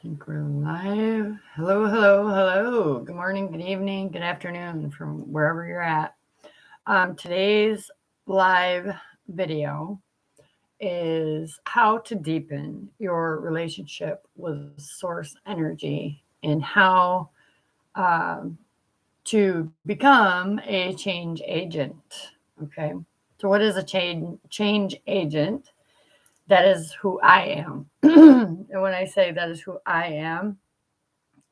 Think we're live. Hello, hello, hello. Good morning, good evening, good afternoon from wherever you're at. Today's live video is how to deepen your relationship with source energy and how to become a change agent. Okay. So, what is a change agent? That is who I am. And when I say that is who I am,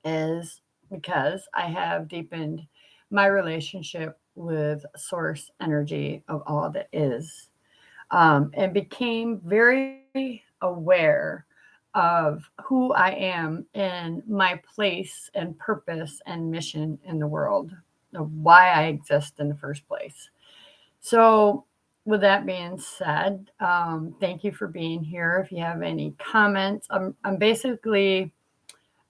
is because I have deepened my relationship with source energy of all that is, and became very aware of who I am and my place and purpose and mission in the world, of why I exist in the first place. So, with that being said, thank you for being here. If you have any comments, I'm basically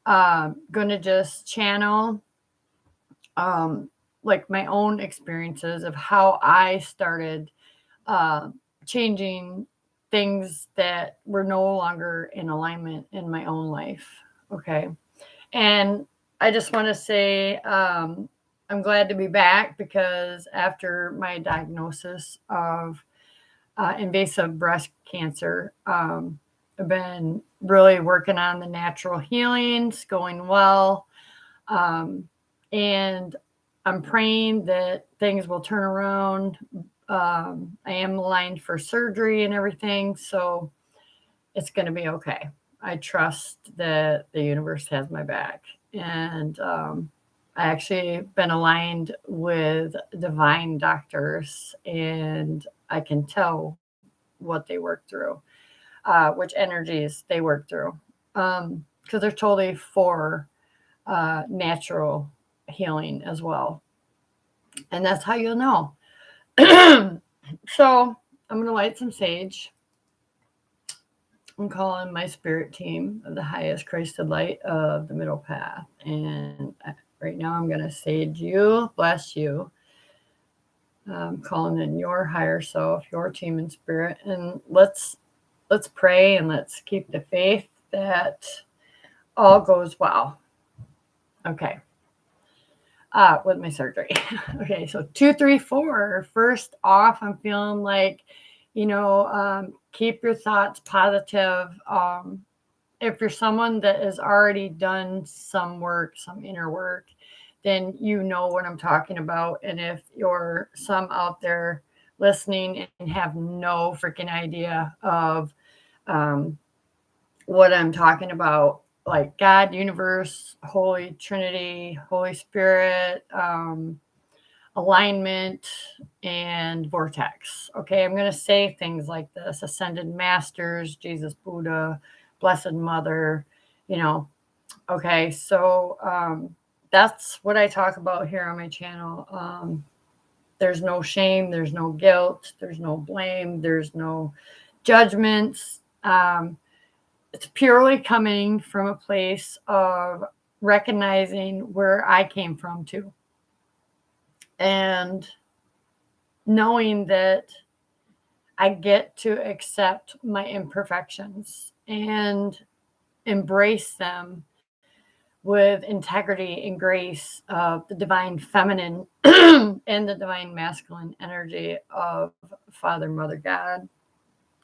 going to just channel like my own experiences of how I started uh, changing things that were no longer in alignment in my own life. Okay. And I just want to say I'm glad to be back because after my diagnosis of invasive breast cancer, I've been really working on the natural healings, going well. Um, and I'm praying that things will turn around. I am aligned for surgery and everything, so it's going to be okay. I trust that the universe has my back. And I actually been aligned with divine doctors, and I can tell what they work through, which energies they work through, because they're totally for natural healing as well. And that's how you'll know. So I'm going to light some sage. I'm calling my spirit team of the highest Christed light of the middle path. And right now I'm going to sage you, bless you. I'm calling in your higher self, your team in spirit. And let's pray and let's keep the faith that all goes well. Okay. With my surgery. Okay, so 2, 3, 4. First off, I'm feeling like, keep your thoughts positive. If you're someone that has already done some work, some inner work, then you know what I'm talking about. And if you're some out there listening and have no freaking idea of um, what I'm talking about, like God, universe, Holy Trinity, Holy Spirit, alignment, and vortex. Okay, I'm going to say things like this: ascended masters, Jesus, Buddha, Blessed Mother, you know. Okay, so that's what I talk about here on my channel. There's no shame, there's no guilt, there's no blame, there's no judgments. It's purely coming from a place of recognizing where I came from too. And knowing that I get to accept my imperfections and embrace them with integrity and grace of the divine feminine and the divine masculine energy of Father, Mother, God.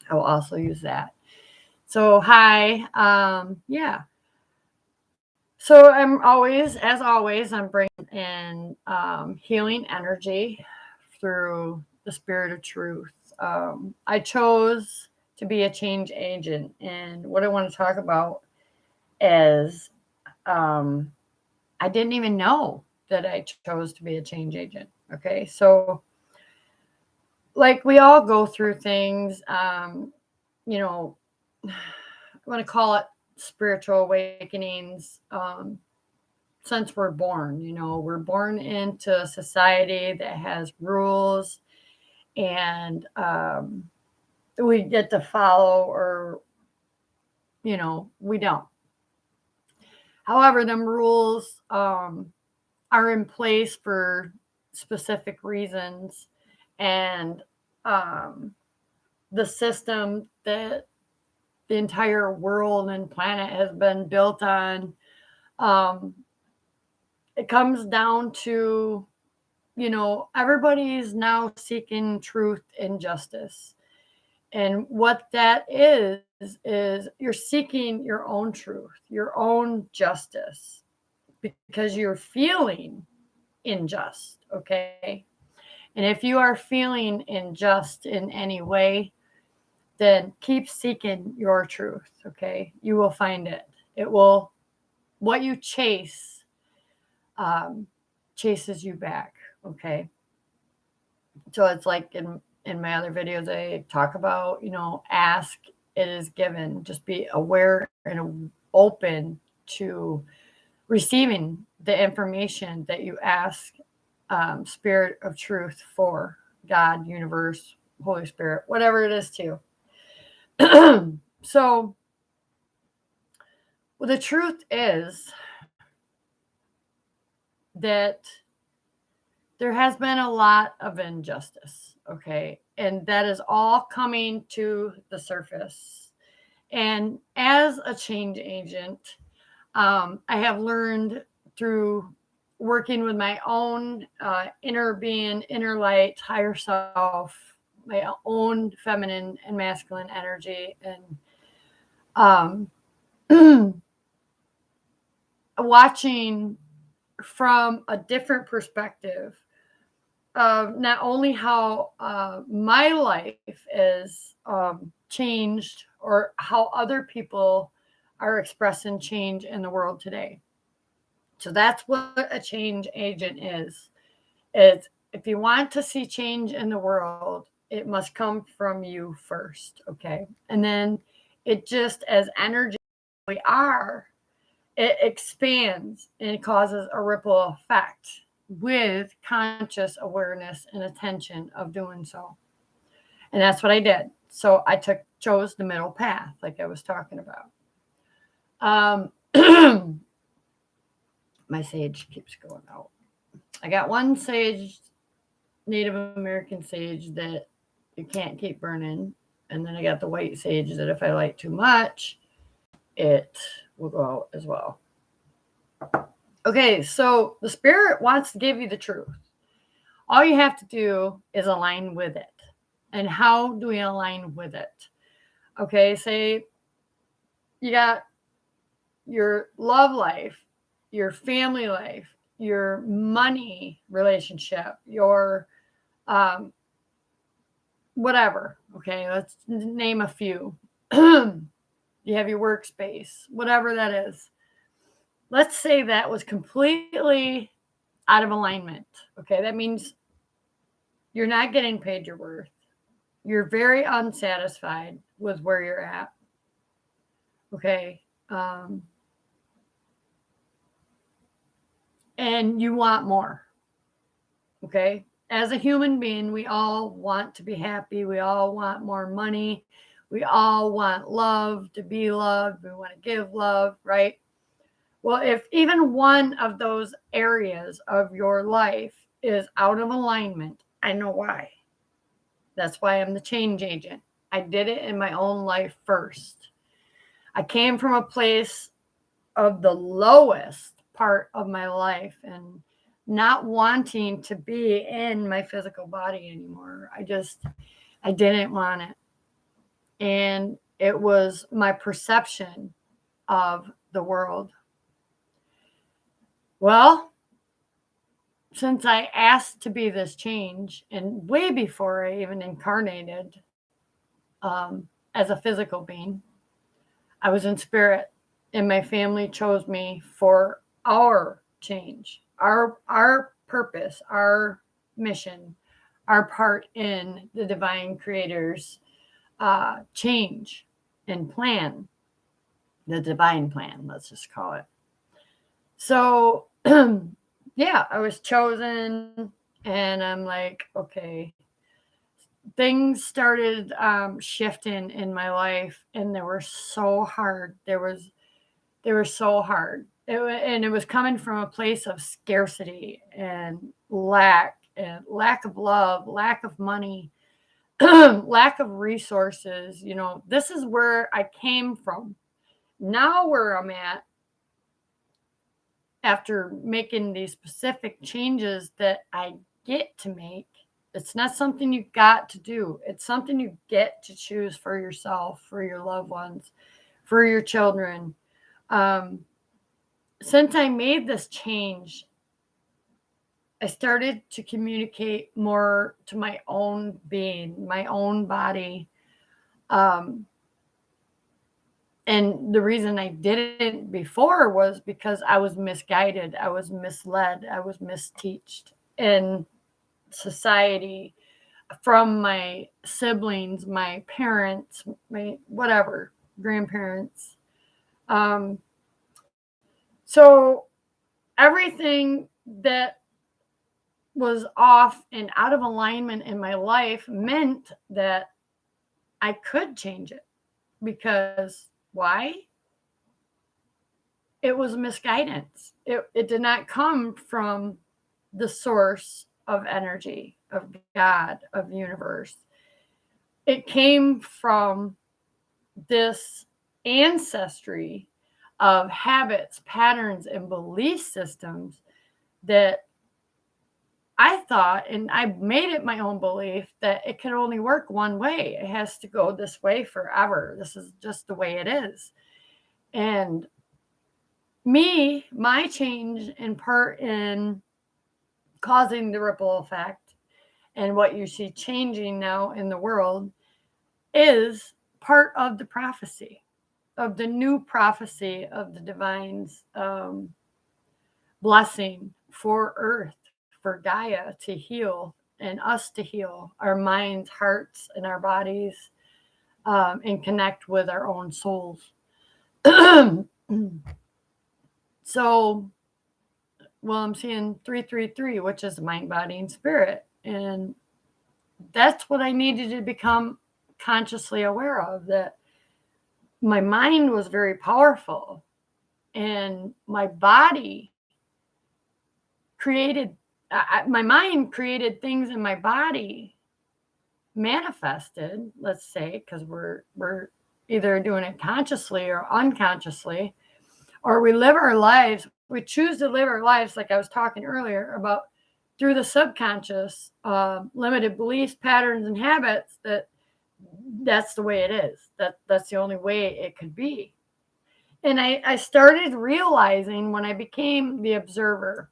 I will also use that. So, hi. Yeah. So as always, I'm bringing in healing energy through the spirit of truth. I chose to be a change agent, and what I want to talk about is um, I didn't even know that I chose to be a change agent. Okay, so like we all go through things. You know, I want to call it spiritual awakenings. Since we're born. We're born into a society that has rules, and we get to follow, or, we don't. However, them rules are in place for specific reasons, and um, the system that the entire world and planet has been built on. Um, it comes down to, everybody's now seeking truth and justice. And what that is you're seeking your own truth, your own justice, because you're feeling unjust, okay? And if you are feeling unjust in any way, then keep seeking your truth, okay? You will find it. What you chase chases you back, okay? So it's like in my other videos, I talk about, ask, it is given. Just be aware and open to receiving the information that you ask Spirit of Truth for, God, universe, Holy Spirit, whatever it is to you. So, well, the truth is that there has been a lot of injustice, okay? And that is all coming to the surface. And as a change agent, I have learned through working with my own inner being, inner light, higher self, my own feminine and masculine energy, and watching from a different perspective of not only how my life is changed, or how other people are expressing change in the world today. So that's what a change agent is. It's, if you want to see change in the world, it must come from you first, okay? And then it just, as energy we are, it expands and it causes a ripple effect with conscious awareness and attention of doing so. And that's what I did. So I chose the middle path, like I was talking about. My sage keeps going out. I got one sage, Native American sage, that you can't keep burning. And then I got the white sage that if I light too much, it will go out as well. Okay, so the Spirit wants to give you the truth. All you have to do is align with it. And how do we align with it? Okay, say you got your love life, your family life, your money relationship, your whatever. Okay, let's name a few. You have your workspace, whatever that is. Let's say that was completely out of alignment. Okay, that means you're not getting paid your worth. You're very unsatisfied with where you're at. Okay. And you want more. Okay. As a human being, we all want to be happy. We all want more money. We all want love, to be loved. We want to give love, right? Well, if even one of those areas of your life is out of alignment, I know why. That's why I'm the change agent. I did it in my own life first. I came from a place of the lowest part of my life and not wanting to be in my physical body anymore. I didn't want it. And it was my perception of the world. Well, since I asked to be this change, and way before I even incarnated as a physical being, I was in spirit, and my family chose me for our change, our purpose, our mission, our part in the divine creator's change and plan, the divine plan, let's just call it. So, yeah, I was chosen, and I'm like, okay. Things started shifting in my life, and they were so hard. They were so hard. And it was coming from a place of scarcity and lack of love, lack of money, lack of resources. This is where I came from. Now, where I'm at after making these specific changes that I get to make, it's not something you got to do. It's something you get to choose for yourself, for your loved ones, for your children. Um, since I made this change, I started to communicate more to my own being, my own body. Um, and the reason I didn't before was because I was misguided, I was misled, I was misteached in society from my siblings, my parents, my whatever, grandparents. Um, so everything that was off and out of alignment in my life meant that I could change it. Because why? It was misguidance. It did not come from the source of energy, of God, of the universe. It came from this ancestry of habits, patterns, and belief systems that I thought, and I made it my own belief, that it can only work one way. It has to go this way forever. This is just the way it is. And my change in part in causing the ripple effect and what you see changing now in the world is part of the prophecy, of the new prophecy of the divine's blessing for Earth, for Gaia to heal and us to heal our minds, hearts, and our bodies, and connect with our own souls. So, well, I'm seeing 333, which is mind, body, and spirit. And that's what I needed to become consciously aware of, that my mind was very powerful and my body created, my mind created things in my body, manifested, let's say, because we're either doing it consciously or unconsciously, or we live our lives, we choose to live our lives, like I was talking earlier about, through the subconscious, limited beliefs, patterns, and habits, that's the way it is. That's the only way it could be. And I started realizing when I became the observer,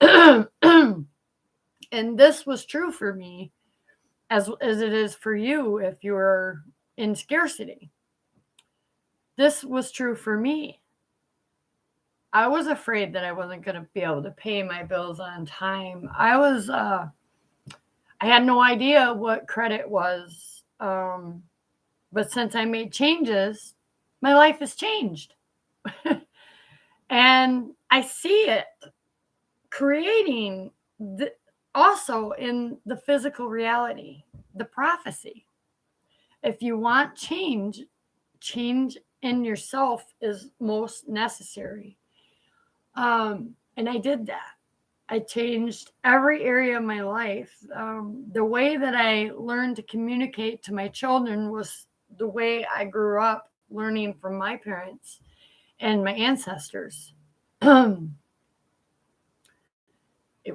and this was true for me as it is for you if you're in scarcity. This was true for me. I was afraid that I wasn't going to be able to pay my bills on time. I had no idea what credit was. But since I made changes, my life has changed. And I see it creating also in the physical reality, the prophecy. If you want change in yourself is most necessary. And I did that. I changed every area of my life. The way that I learned to communicate to my children was the way I grew up learning from my parents and my ancestors. It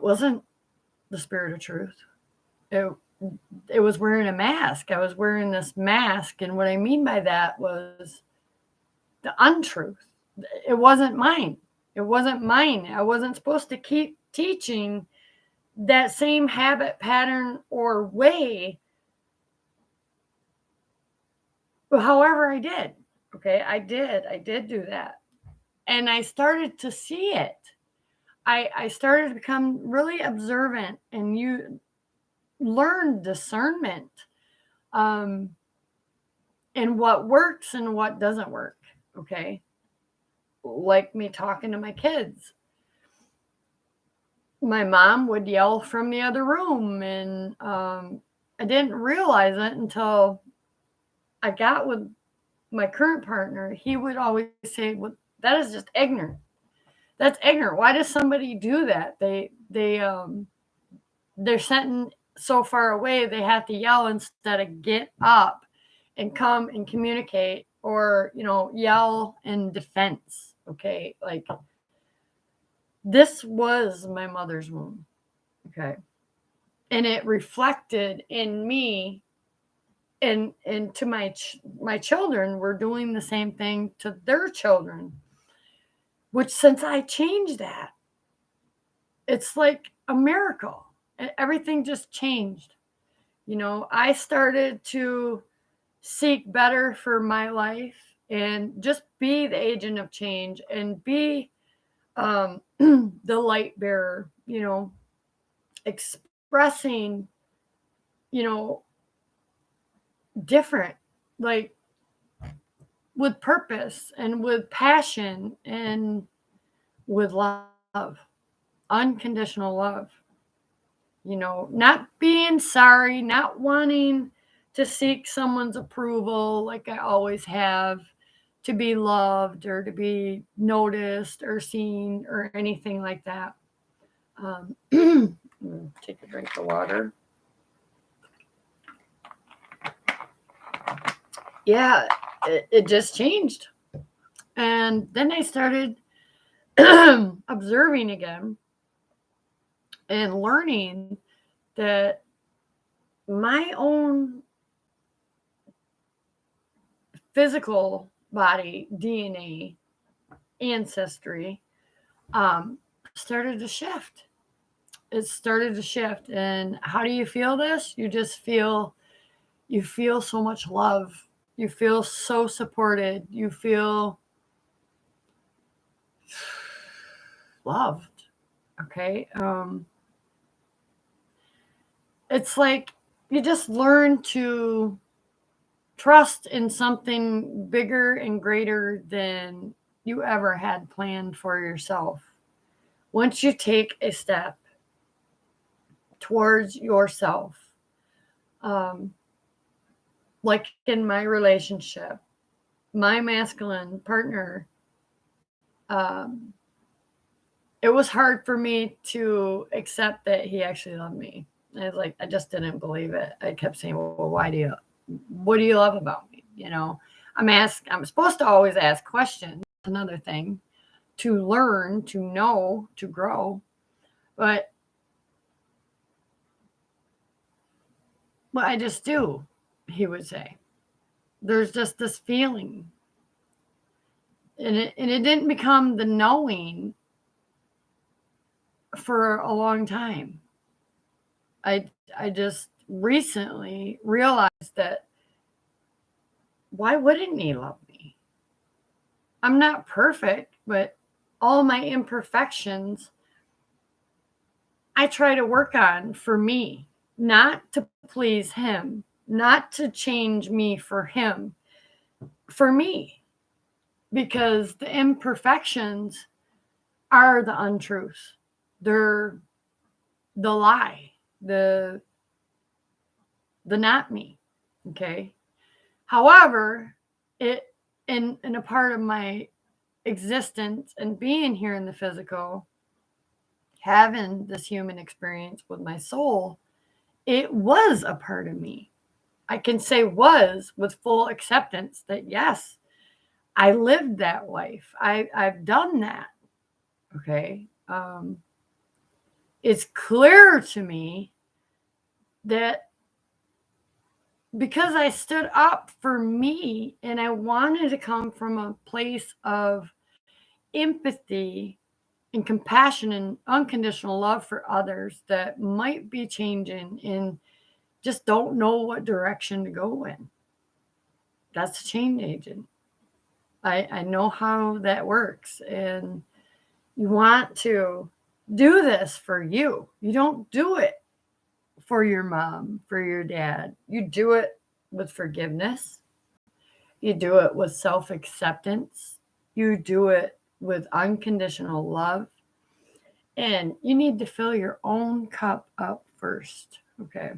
wasn't the spirit of truth. It was wearing a mask. I was wearing this mask. And what I mean by that was the untruth. It wasn't mine. It wasn't mine. I wasn't supposed to keep teaching that same habit, pattern, or way. However, I did. Okay, I did do that. And I started to see it. I started to become really observant, and you learn discernment, and what works and what doesn't work. Okay, like me talking to my kids. My mom would yell from the other room, and I didn't realize it until I got with my current partner. He would always say, "Well, that is just ignorant. That's ignorant. Why does somebody do that? They're so far away they have to yell instead of get up and come and communicate, or yell in defense. Okay, like, this was my mother's womb. Okay, and it reflected in me, and to my children were doing the same thing to their children, which, since I changed that, it's like a miracle. Everything just changed. I started to seek better for my life and just be the agent of change and be the light bearer, expressing, you know, different, like, with purpose and with passion and with love, unconditional love. Not being sorry, not wanting to seek someone's approval like I always have, to be loved or to be noticed or seen or anything like that. Take a drink of water. Yeah, it just changed. And then I started observing again and learning that my own physical body DNA ancestry started to shift. It started to shift. And how do you feel this? You feel so much love. You feel so supported. You feel loved. Okay. It's like you just learn to trust in something bigger and greater than you ever had planned for yourself. Once you take a step towards yourself, um, like in my relationship, my masculine partner, um, it was hard for me to accept that he actually loved me. I was like, I just didn't believe it. I kept saying, well, what do you love about me? I'm supposed to always ask questions. Another thing, to learn, to know, to grow. But well, I just do, he would say. There's just this feeling. And it didn't become the knowing for a long time. I just recently realized that, why wouldn't he love me? I'm not perfect, but all my imperfections I try to work on for me, not to please him, not to change me for him, for me, because the imperfections are the untruths. They're the lie, the not me. Okay. However, it in a part of my existence and being here in the physical, having this human experience with my soul, it was a part of me. I can say was with full acceptance that yes, I lived that life. I've done that. Okay. It's clear to me that because I stood up for me and I wanted to come from a place of empathy and compassion and unconditional love for others that might be changing and just don't know what direction to go in. That's a change agent. I know how that works. And you want to do this for you. You don't do it for your mom, for your dad. You do it with forgiveness. You do it with self acceptance. You do it with unconditional love. And you need to fill your own cup up first. Okay.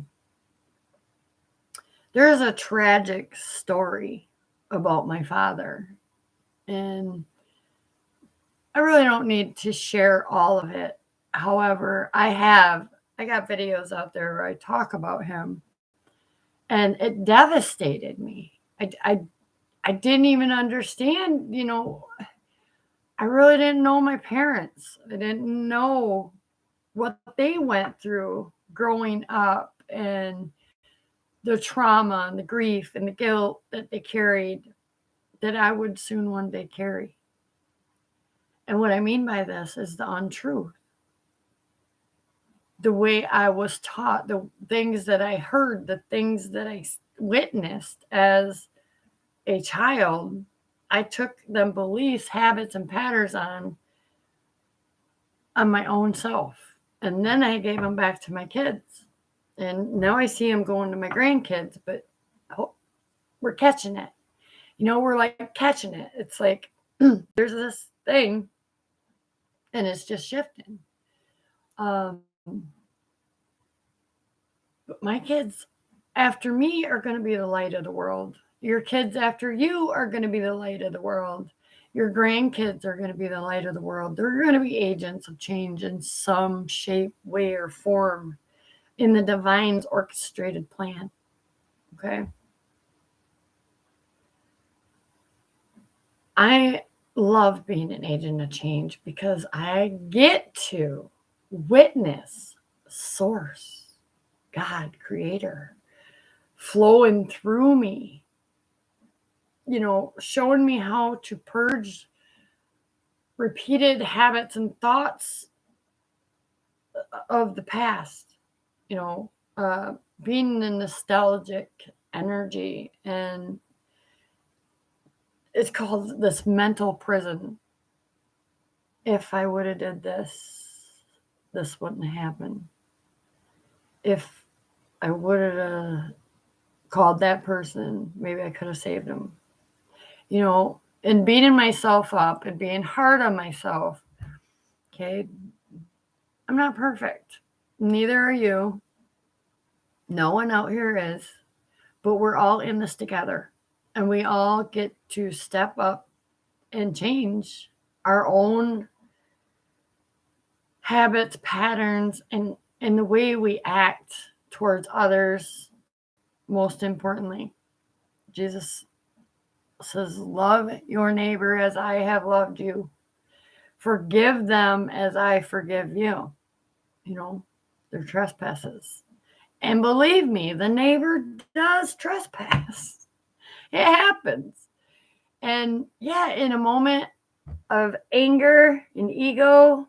There's a tragic story about my father. And I really don't need to share all of it. However, I have I got videos out there where I talk about him, and it devastated me. I didn't even understand, I really didn't know my parents. I didn't know what they went through growing up and the trauma and the grief and the guilt that they carried that I would soon one day carry. And what I mean by this is the untruth. The way I was taught, the things that I heard, the things that I witnessed as a child, I took them beliefs, habits, and patterns on my own self. And then I gave them back to my kids. And now I see them going to my grandkids, but we're catching it. We're like catching it. It's like there's this thing and it's just shifting. But my kids after me are going to be the light of the world. Your kids after you are going to be the light of the world. Your grandkids are going to be the light of the world. They're going to be agents of change in some shape, way, or form in the divine's orchestrated plan. Okay? I love being an agent of change because I get to witness Source, God, Creator, flowing through me, showing me how to purge repeated habits and thoughts of the past, being a nostalgic energy. And it's called this mental prison. If I would have did this wouldn't happen. If I would have called that person, maybe I could have saved him. And beating myself up and being hard on myself. Okay. I'm not perfect. Neither are you. No one out here is. But we're all in this together. And we all get to step up and change our own habits, patterns, and the way we act towards others. Most importantly, Jesus says, love your neighbor as I have loved you. Forgive them as I forgive you. Their trespasses. And believe me, the neighbor does trespass. It happens. And yeah, in a moment of anger and ego,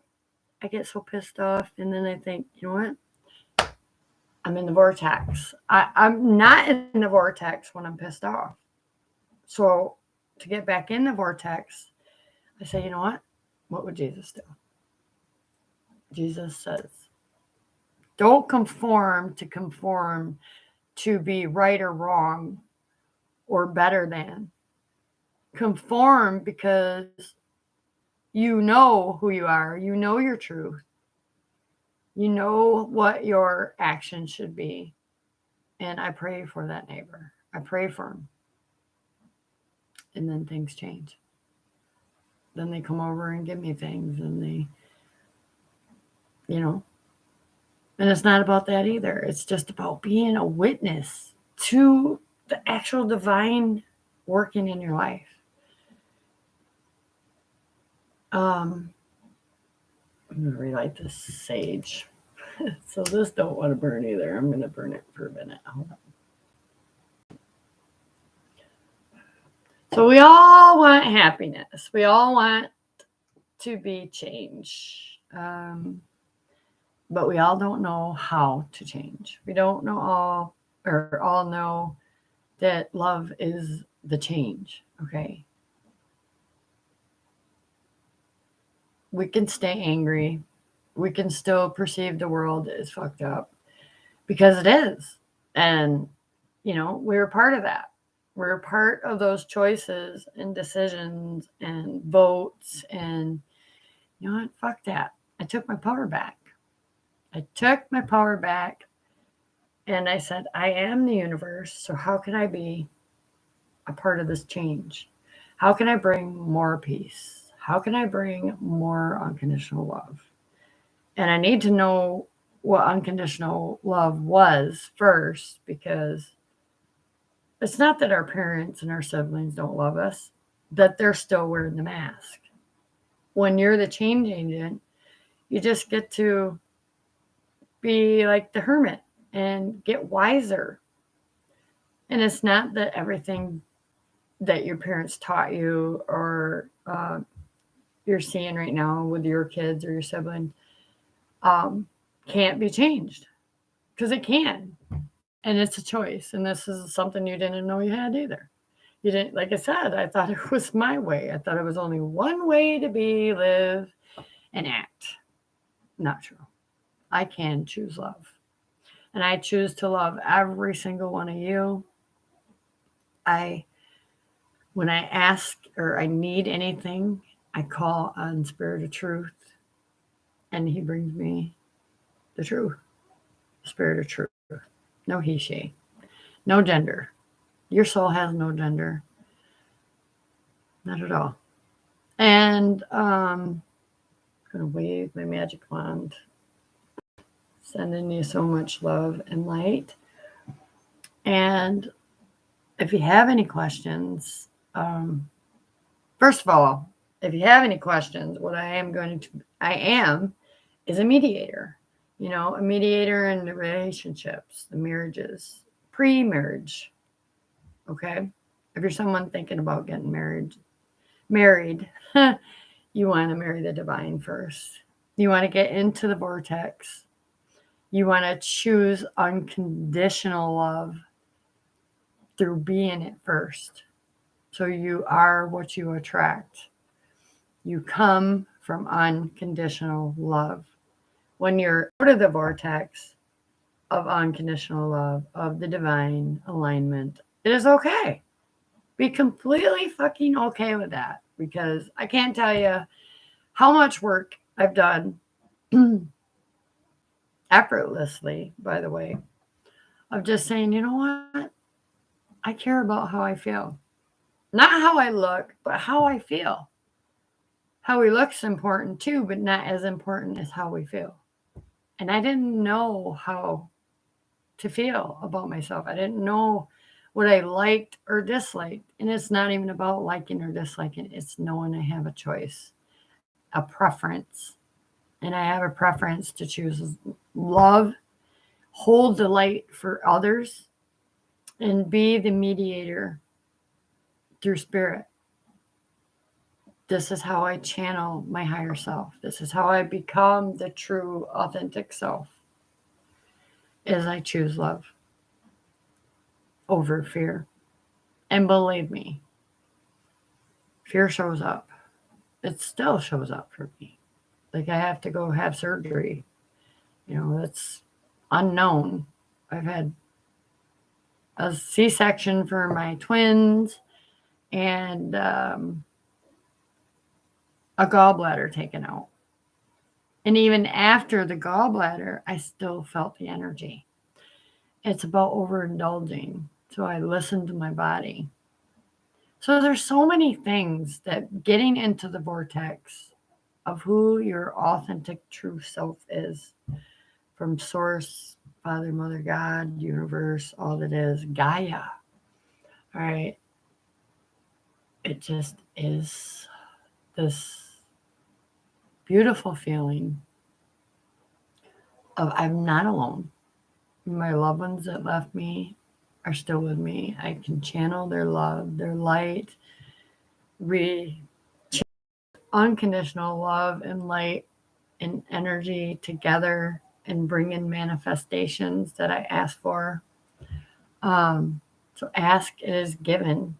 I get so pissed off. And then I think, you know what? I'm in the vortex. I'm not in the vortex when I'm pissed off. So to get back in the vortex, I say, you know what? What would Jesus do? Jesus says, don't conform to be right or wrong or better than. Conform because you know who you are. You know your truth. You know what your action should be. And I pray for that neighbor. I pray for him. And then things change. Then they come over and give me things and they, and it's not about that either. It's just about being a witness to the actual divine working in your life. I'm going to relight this sage. So this don't want to burn either. I'm going to burn it for a minute. Hold on. So we all want happiness. We all want to be changed. But we all don't know how to change. We don't know all know that love is the change. Okay. We can stay angry. We can still perceive the world as fucked up because it is. And, we're part of that. We're part of those choices and decisions and votes. And you know what? Fuck that. I took my power back. And I said, I am the universe. So how can I be a part of this change? How can I bring more peace? How can I bring more unconditional love? And I need to know what unconditional love was first, because it's not that our parents and our siblings don't love us, that they're still wearing the mask. When you're the change agent, you just get to be like the hermit and get wiser. And it's not that everything that your parents taught you or you're seeing right now with your kids or your sibling can't be changed, because it can. And it's a choice. And this is something you didn't know you had either. You didn't, like I said, I thought it was my way. I thought it was only one way to be, live, and act. Not true. I can choose love. And I choose to love every single one of you. When I ask or I need anything, I call on Spirit of Truth, and he brings me the truth, Spirit of Truth. No he, she, no gender. Your soul has no gender, not at all. And I'm going to wave my magic wand, sending you so much love and light. And if you have any questions, first of all, if you have any questions, what I am is a mediator. You know, a mediator in the relationships, the marriages, pre-marriage. Okay, if you're someone thinking about getting married, you want to marry the divine first. You want to get into the vortex. You want to choose unconditional love through being it first. So you are what you attract. You come from unconditional love. When you're out of the vortex of unconditional love, of the divine alignment, it is okay. Be completely fucking okay with that, because I can't tell you how much work I've done effortlessly, by the way, of just saying, you know what? I care about how I feel. Not how I look, but how I feel. How we look's important too, but not as important as how we feel. And I didn't know how to feel about myself. I didn't know what I liked or disliked. And it's not even about liking or disliking. It's knowing I have a choice, a preference. And I have a preference to choose love, hold the light for others, and be the mediator through spirit. This is how I channel my higher self. This is how I become the true, authentic self, as I choose love over fear. And believe me, fear shows up. It still shows up for me. Like, I have to go have surgery. You know, it's unknown. I've had a C-section for my twins and a gallbladder taken out. And even after the gallbladder, I still felt the energy. It's about overindulging. So I listened to my body. So there's so many things that getting into the vortex of who your authentic true self is, from source, Father, Mother, God, universe, all that is, Gaia. All right. It just is this beautiful feeling of I'm not alone. My loved ones that left me are still with me. I can channel their love, their light, unconditional love and light and energy together, and bring in manifestations that I ask for. So ask is given.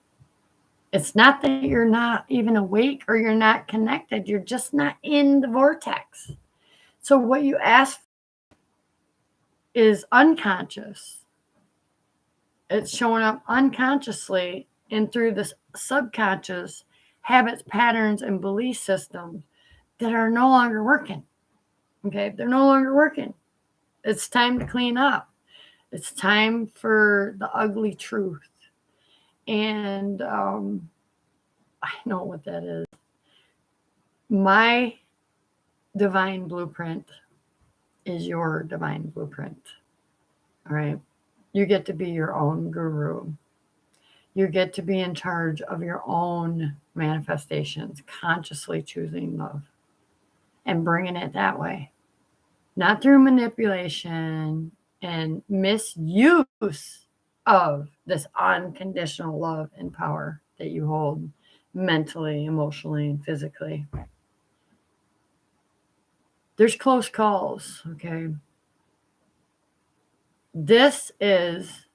It's not that you're not even awake or you're not connected. You're just not in the vortex. So what you ask is unconscious. It's showing up unconsciously and through the subconscious habits, patterns, and belief systems that are no longer working. Okay, they're no longer working. It's time to clean up. It's time for the ugly truth. And I know what that is. My divine blueprint is your divine blueprint. All right. You get to be your own guru. You get to be in charge of your own manifestations, consciously choosing love and bringing it that way, not through manipulation and misuse of this unconditional love and power that you hold mentally, emotionally, and physically. There's close calls, okay? This is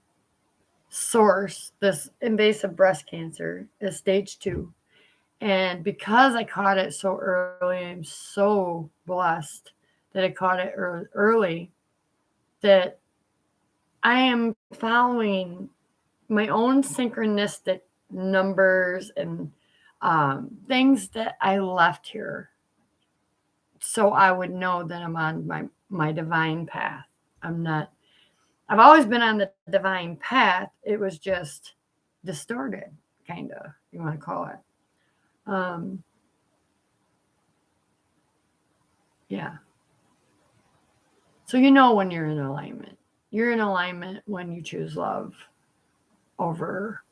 source, this invasive breast cancer is stage 2. And because I caught it so early, I'm so blessed that I caught it early, that I am following my own synchronistic numbers and things that I left here, so I would know that I'm on my divine path. I've always been on the divine path. It was just distorted, kind of, you want to call it. Yeah. So you know when you're in alignment. You're in alignment when you choose love over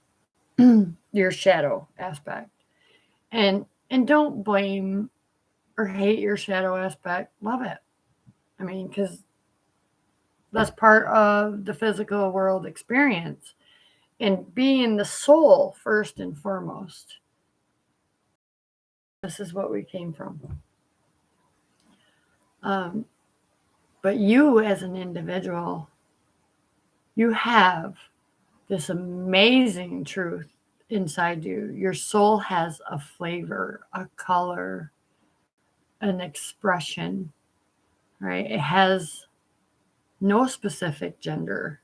your shadow aspect. And don't blame or hate your shadow aspect. Love it. I mean, because that's part of the physical world experience. And being the soul first and foremost. This is what we came from. But you as an individual, you have this amazing truth inside you. Your soul has a flavor, a color, an expression, right? It has no specific gender.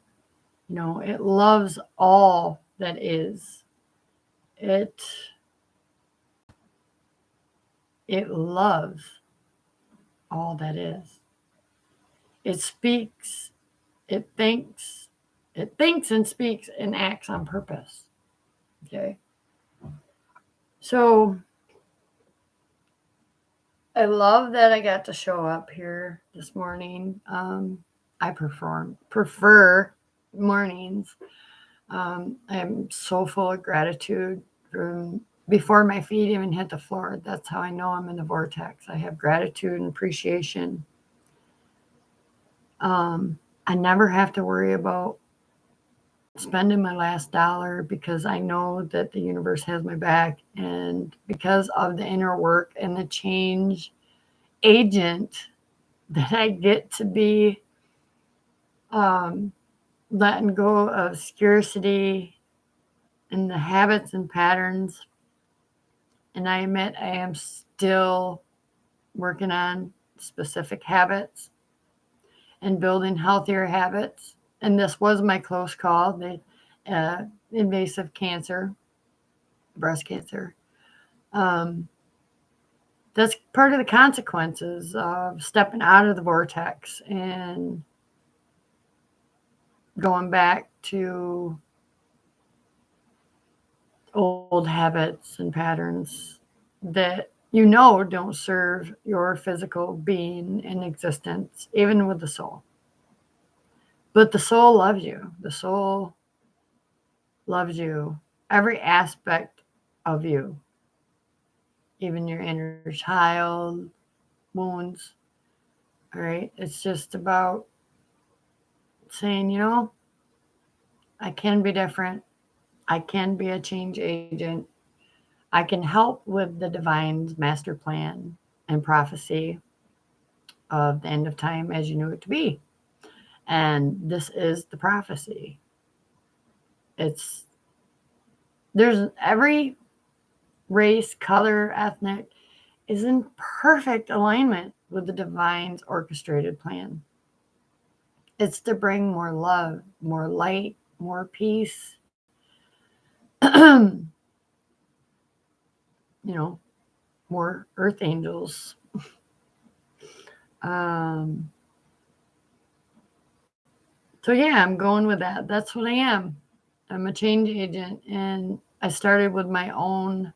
You know, it loves all that is. It loves all that is. It speaks, it thinks, and speaks and acts on purpose. Okay. So I love that I got to show up here this morning. I prefer mornings. I'm so full of gratitude from before my feet even hit the floor. That's how I know I'm in the vortex. I have gratitude and appreciation. I never have to worry about spending my last dollar because I know that the universe has my back, and because of the inner work and the change agent that I get to be, letting go of scarcity and the habits and patterns. And I admit I am still working on specific habits and building healthier habits. And this was my close call, the invasive cancer, breast cancer. That's part of the consequences of stepping out of the vortex and going back to old habits and patterns that you know don't serve your physical being and existence, even with the soul. But the soul loves you. The soul loves you, every aspect of you, even your inner child wounds. All right. It's just about saying, you know, I can be different. I can be a change agent. I can help with the divine's master plan and prophecy of the end of time as you knew it to be. And this is the prophecy. There's every race, color, ethnic is in perfect alignment with the divine's orchestrated plan. It's to bring more love, more light, more peace, you know, more earth angels. So yeah, I'm going with that. That's what I am. I'm a change agent, and I started with my own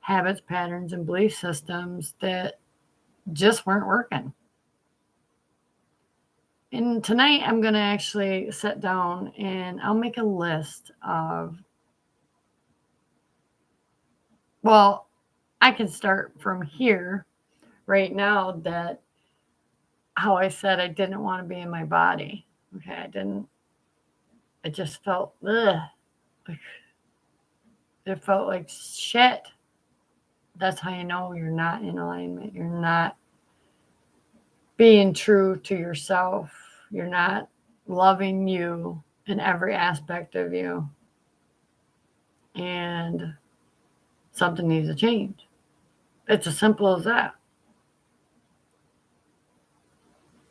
habits, patterns, and belief systems that just weren't working. And tonight I'm going to actually sit down and I'll make a list of, well, I can start from here right now, that how I said I didn't want to be in my body. Okay, I just felt, ugh, like, it felt like shit. That's how you know you're not in alignment. You're not being true to yourself. You're not loving you in every aspect of you. And something needs to change. It's as simple as that,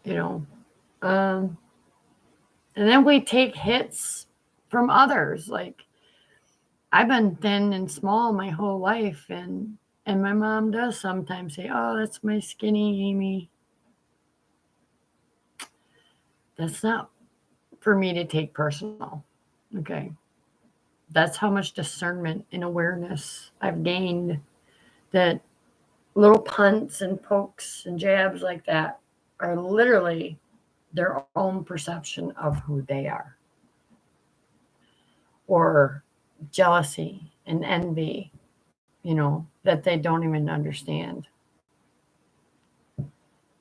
you know. Um, and then we take hits from others. Like, I've been thin and small my whole life, and my mom does sometimes say, "Oh, that's my skinny Amy." That's not for me to take personal. Okay. That's how much discernment and awareness I've gained, that little punts and pokes and jabs like that are literally their own perception of who they are, or jealousy and envy, that they don't even understand.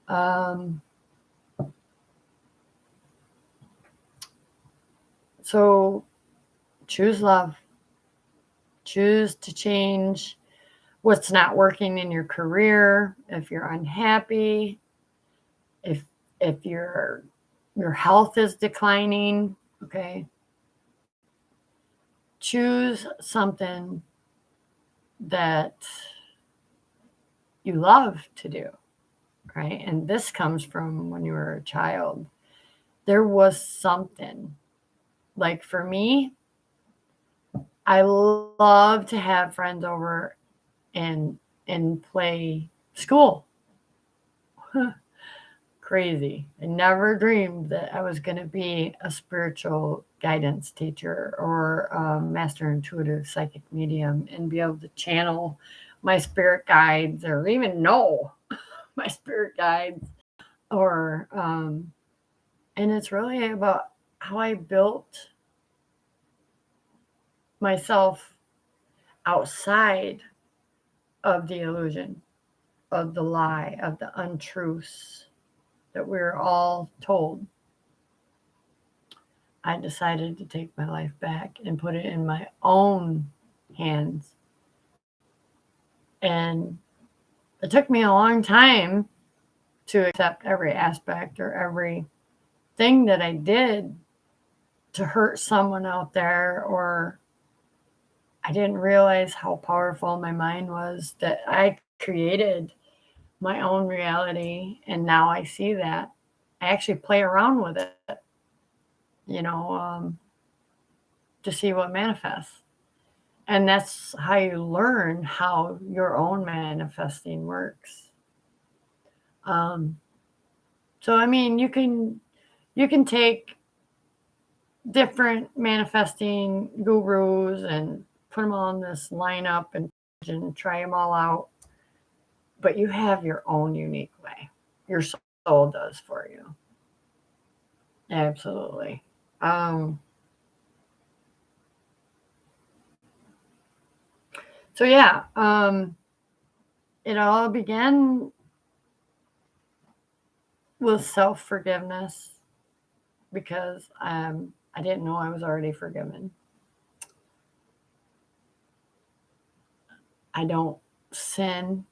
Um, so choose love, choose to change what's not working in your career. If you're unhappy, if if your health is declining, okay, choose something that you love to do, right? And this comes from when you were a child. There was something, like, for me, I love to have friends over and play school. Crazy. I never dreamed that I was going to be a spiritual guidance teacher or a master intuitive psychic medium and be able to channel my spirit guides, or even know my spirit guides. Or, and it's really about how I built myself outside of the illusion, of the lie, of the untruths that we're all told. I decided to take my life back and put it in my own hands. And it took me a long time to accept every aspect or every thing that I did to hurt someone out there, or I didn't realize how powerful my mind was, that I created my own reality. And now I see that. I actually play around with it, you know, to see what manifests. And that's how you learn how your own manifesting works. Um, so I mean, you can take different manifesting gurus and put them all in this lineup and try them all out, but you have your own unique way. Your soul does for you. Absolutely. Um, so yeah, it all began with self forgiveness, because I didn't know I was already forgiven. I don't sin.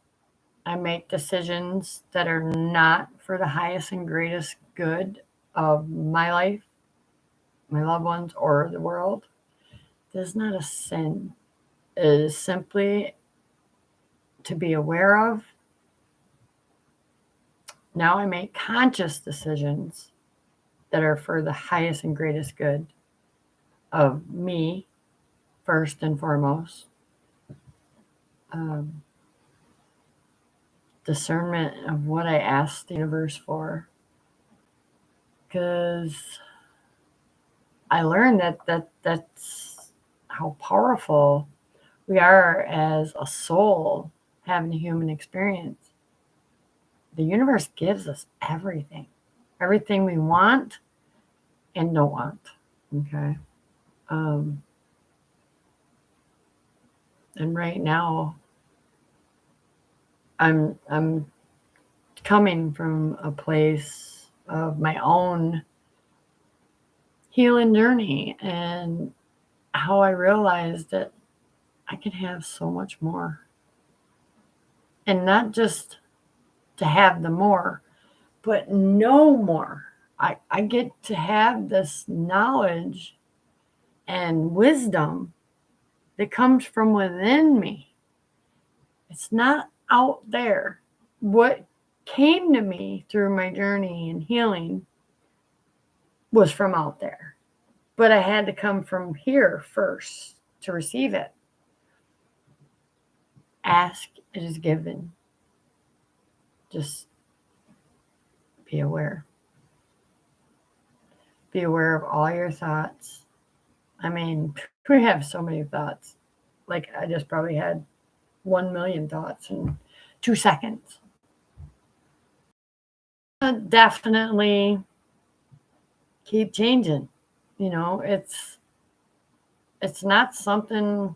I make decisions that are not for the highest and greatest good of my life, my loved ones, or the world. This is not a sin. It is simply to be aware of. Now I make conscious decisions that are for the highest and greatest good of me, first and foremost. Um, Discernment of what I ask the universe for, because I learned that's how powerful we are as a soul having a human experience. The universe gives us everything, everything we want and don't want. Okay. Um, and right now, I'm coming from a place of my own healing journey and how I realized that I can have so much more. And not just to have the more, but no more. I get to have this knowledge and wisdom that comes from within me. It's not out there. What came to me through my journey in healing was from out there. But I had to come from here first to receive it. Ask, it is given. Just be aware. Be aware of all your thoughts. I mean, we have so many thoughts. Like, I just probably had 1 million thoughts in 2 seconds. Definitely keep changing. You know, it's not something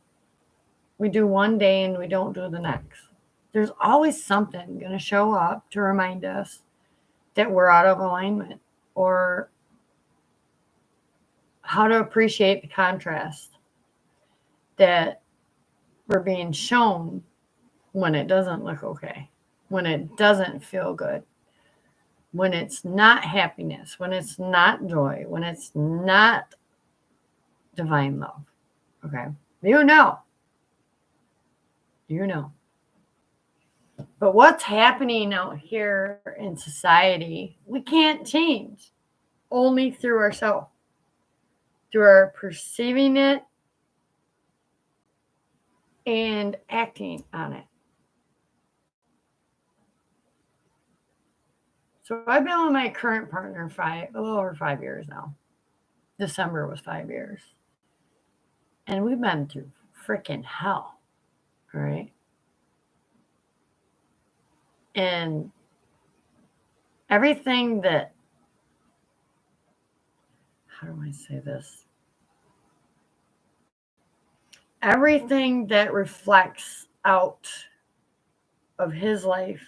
we do one day and we don't do the next. There's always something going to show up to remind us that we're out of alignment, or how to appreciate the contrast that we're being shown when it doesn't look okay, when it doesn't feel good, when it's not happiness, when it's not joy, when it's not divine love. Okay. You know. You know. But what's happening out here in society, we can't change, only through ourselves, through our perceiving it and acting on it. So I've been with my current partner a little over 5 years now. December was 5 years. And we've been through freaking hell, right? And everything that, how do I say this? Everything that reflects out of his life,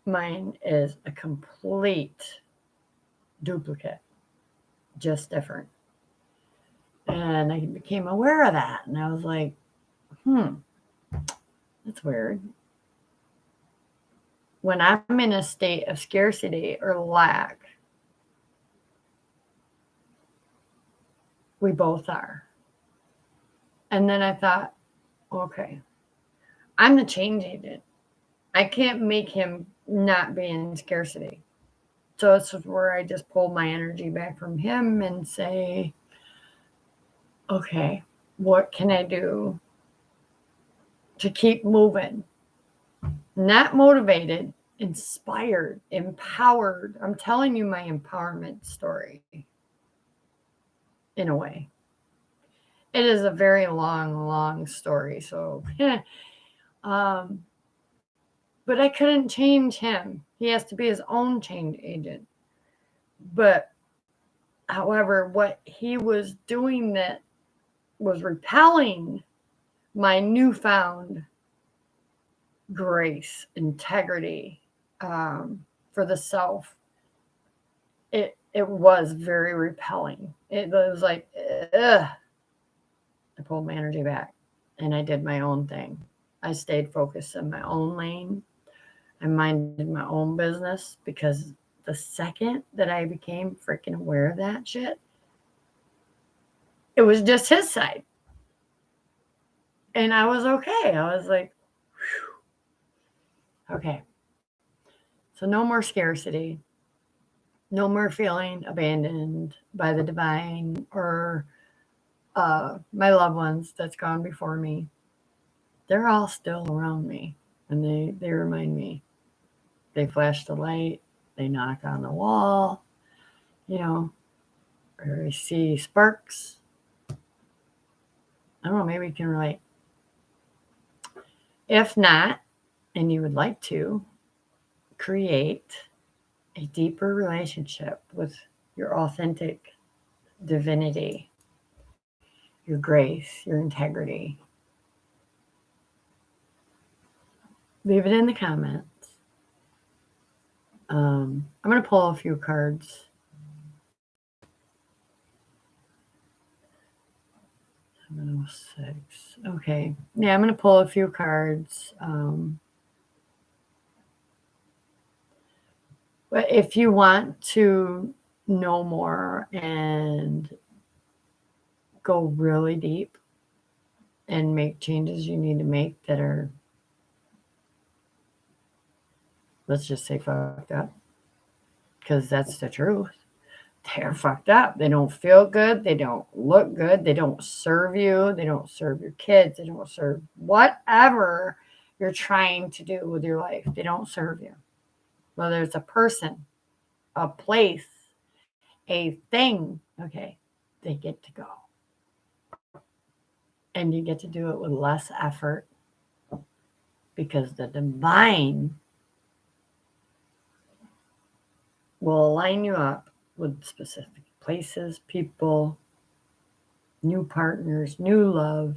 mine is a complete duplicate, just different. And I became aware of that. And I was like, that's weird. When I'm in a state of scarcity or lack, we both are. And then I thought, okay, I'm the change agent. I can't make him not be in scarcity. So it's where I just pulled my energy back from him and say, okay, what can I do to keep moving? Not motivated, inspired, empowered. I'm telling you my empowerment story in a way. It is a very long story. So, but I couldn't change him. He has to be his own change agent. But however, what he was doing that was repelling my newfound grace, integrity, for the self, it was very repelling. It was like, ugh. I pulled my energy back and I did my own thing. I stayed focused in my own lane. I minded my own business, because the second that I became freaking aware of that shit, it was just his side. And I was okay. I was like, whew. Okay. So no more scarcity. No more feeling abandoned by the divine or my loved ones that's gone before me. They're all still around me, and they remind me. They flash the light. They knock on the wall, or I see sparks. I don't know, maybe you can relate. If not, and you would like to create a deeper relationship with your authentic divinity, your grace, your integrity. Leave it in the comments. I'm going to pull a few cards. 706. Okay. Yeah, I'm going to pull a few cards. But if you want to know more and go really deep and make changes you need to make that are, let's just say, fucked up, because that's the truth. They're fucked up. They don't feel good. They don't look good. They don't serve you. They don't serve your kids. They don't serve whatever you're trying to do with your life. They don't serve you. Whether it's a person, a place, a thing, okay, they get to go. And you get to do it with less effort because the divine will align you up with specific places, people, new partners, new love.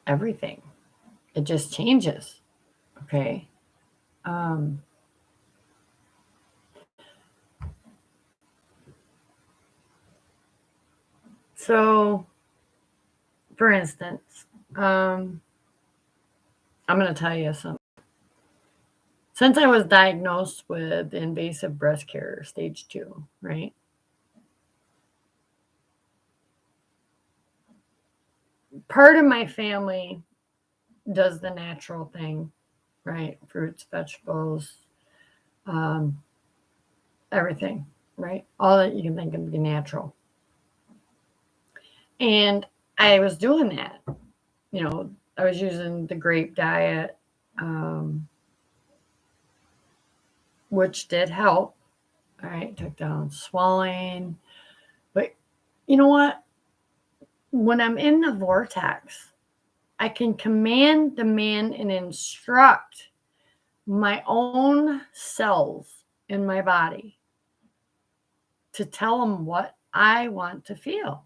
Everything. It just changes. Okay. So, for instance, I'm going to tell you something. Since I was diagnosed with invasive breast cancer, stage 2, right? Part of my family does the natural thing, right? Fruits, vegetables, everything, right? All that you can think of be natural. And I was doing that. I was using the grape diet, which did help. All right, took down swelling. But you know what? When I'm in the vortex, I can command, demand, and instruct my own cells in my body to tell them what I want to feel.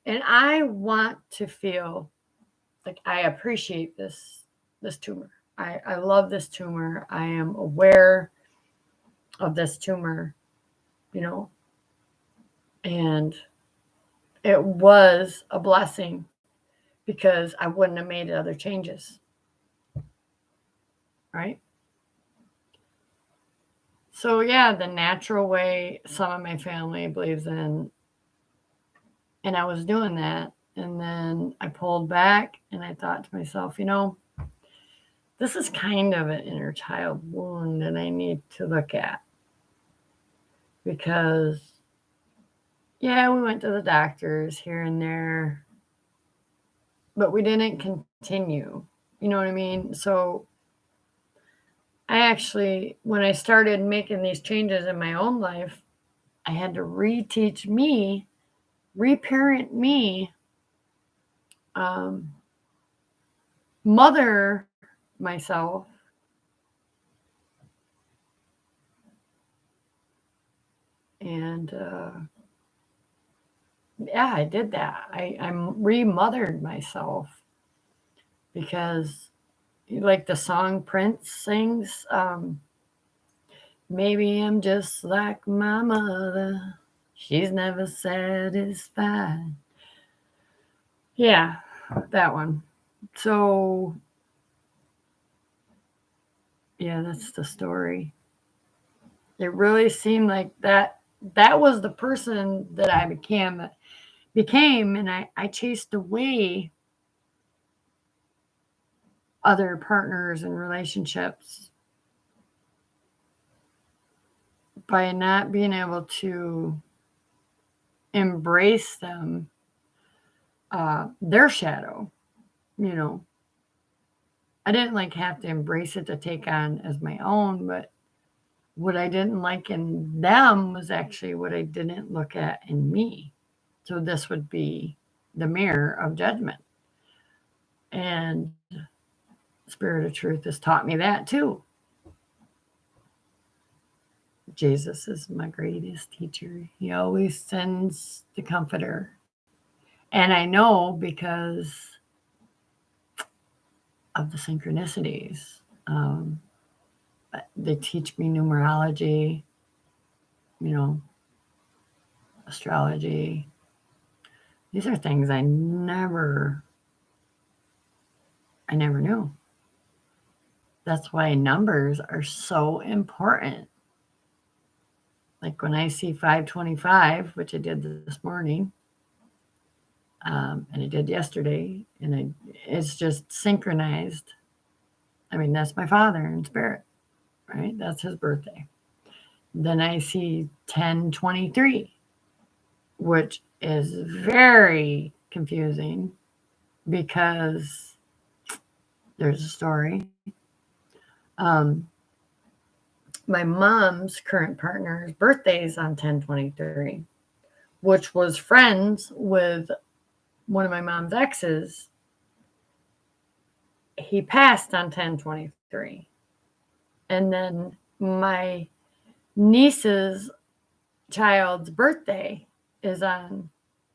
And I want to feel like I appreciate this tumor. I love this tumor. I am aware of this tumor, and it was a blessing because I wouldn't have made other changes. Right? So, yeah, the natural way some of my family believes in, and I was doing that. And then I pulled back and I thought to myself, this is kind of an inner child wound that I need to look at. Because, yeah, we went to the doctors here and there, but we didn't continue. You know what I mean? So I actually, when I started making these changes in my own life, I had to reteach me, reparent me, mother myself, and yeah, I did that. I remothered myself because, like the song Prince sings, maybe I'm just like my mother. She's never satisfied. Yeah, that one. So, yeah, that's the story. It really seemed like that was the person that I became, and I chased away other partners and relationships by not being able to embrace them, their shadow. I didn't have to embrace it to take on as my own, but what I didn't like in them was actually what I didn't look at in me. So this would be the mirror of judgment. And Spirit of Truth has taught me that too. Jesus is my greatest teacher. He always sends the comforter. And I know because of the synchronicities. They teach me numerology, you know, astrology. These are things I never knew. That's why numbers are so important. Like when I see 525, which I did this morning, and I did yesterday, and it's just synchronized. I mean, that's my father in spirit, right? That's his birthday. Then I see 1023, which is very confusing because there's a story. Um, my mom's current partner's birthday is on 1023, which was friends with one of my mom's exes. He passed on 1023. And then my niece's child's birthday is on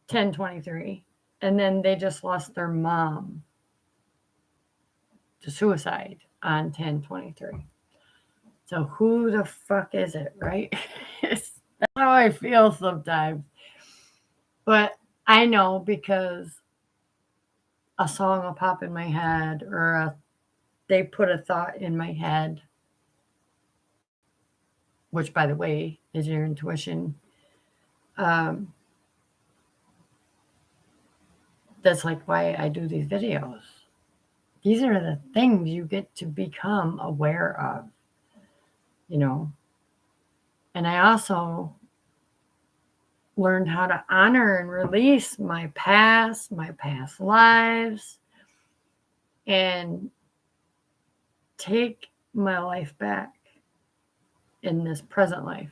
1023. And then they just lost their mom to suicide on 1023. So who the fuck is it, right? That's how I feel sometimes. But I know because a song will pop in my head or they put a thought in my head, which, by the way, is your intuition. Um, that's like why I do these videos. These are the things you get to become aware of, you know. And I also learned how to honor and release my past lives, and take my life back in this present life.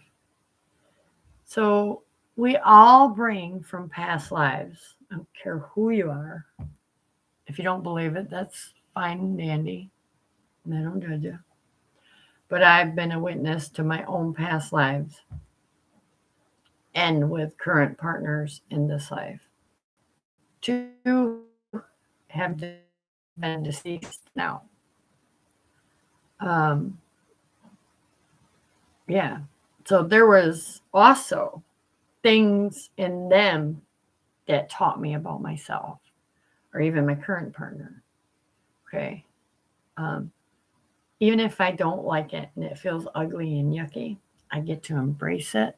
So we all bring from past lives. I don't care who you are. If you don't believe it, that's fine and dandy. I don't judge you. But I've been a witness to my own past lives and with current partners in this life. Two have been deceased now. Um, yeah. So there was also things in them that taught me about myself or even my current partner. Okay. Um, Even if I don't like it and it feels ugly and yucky, I get to embrace it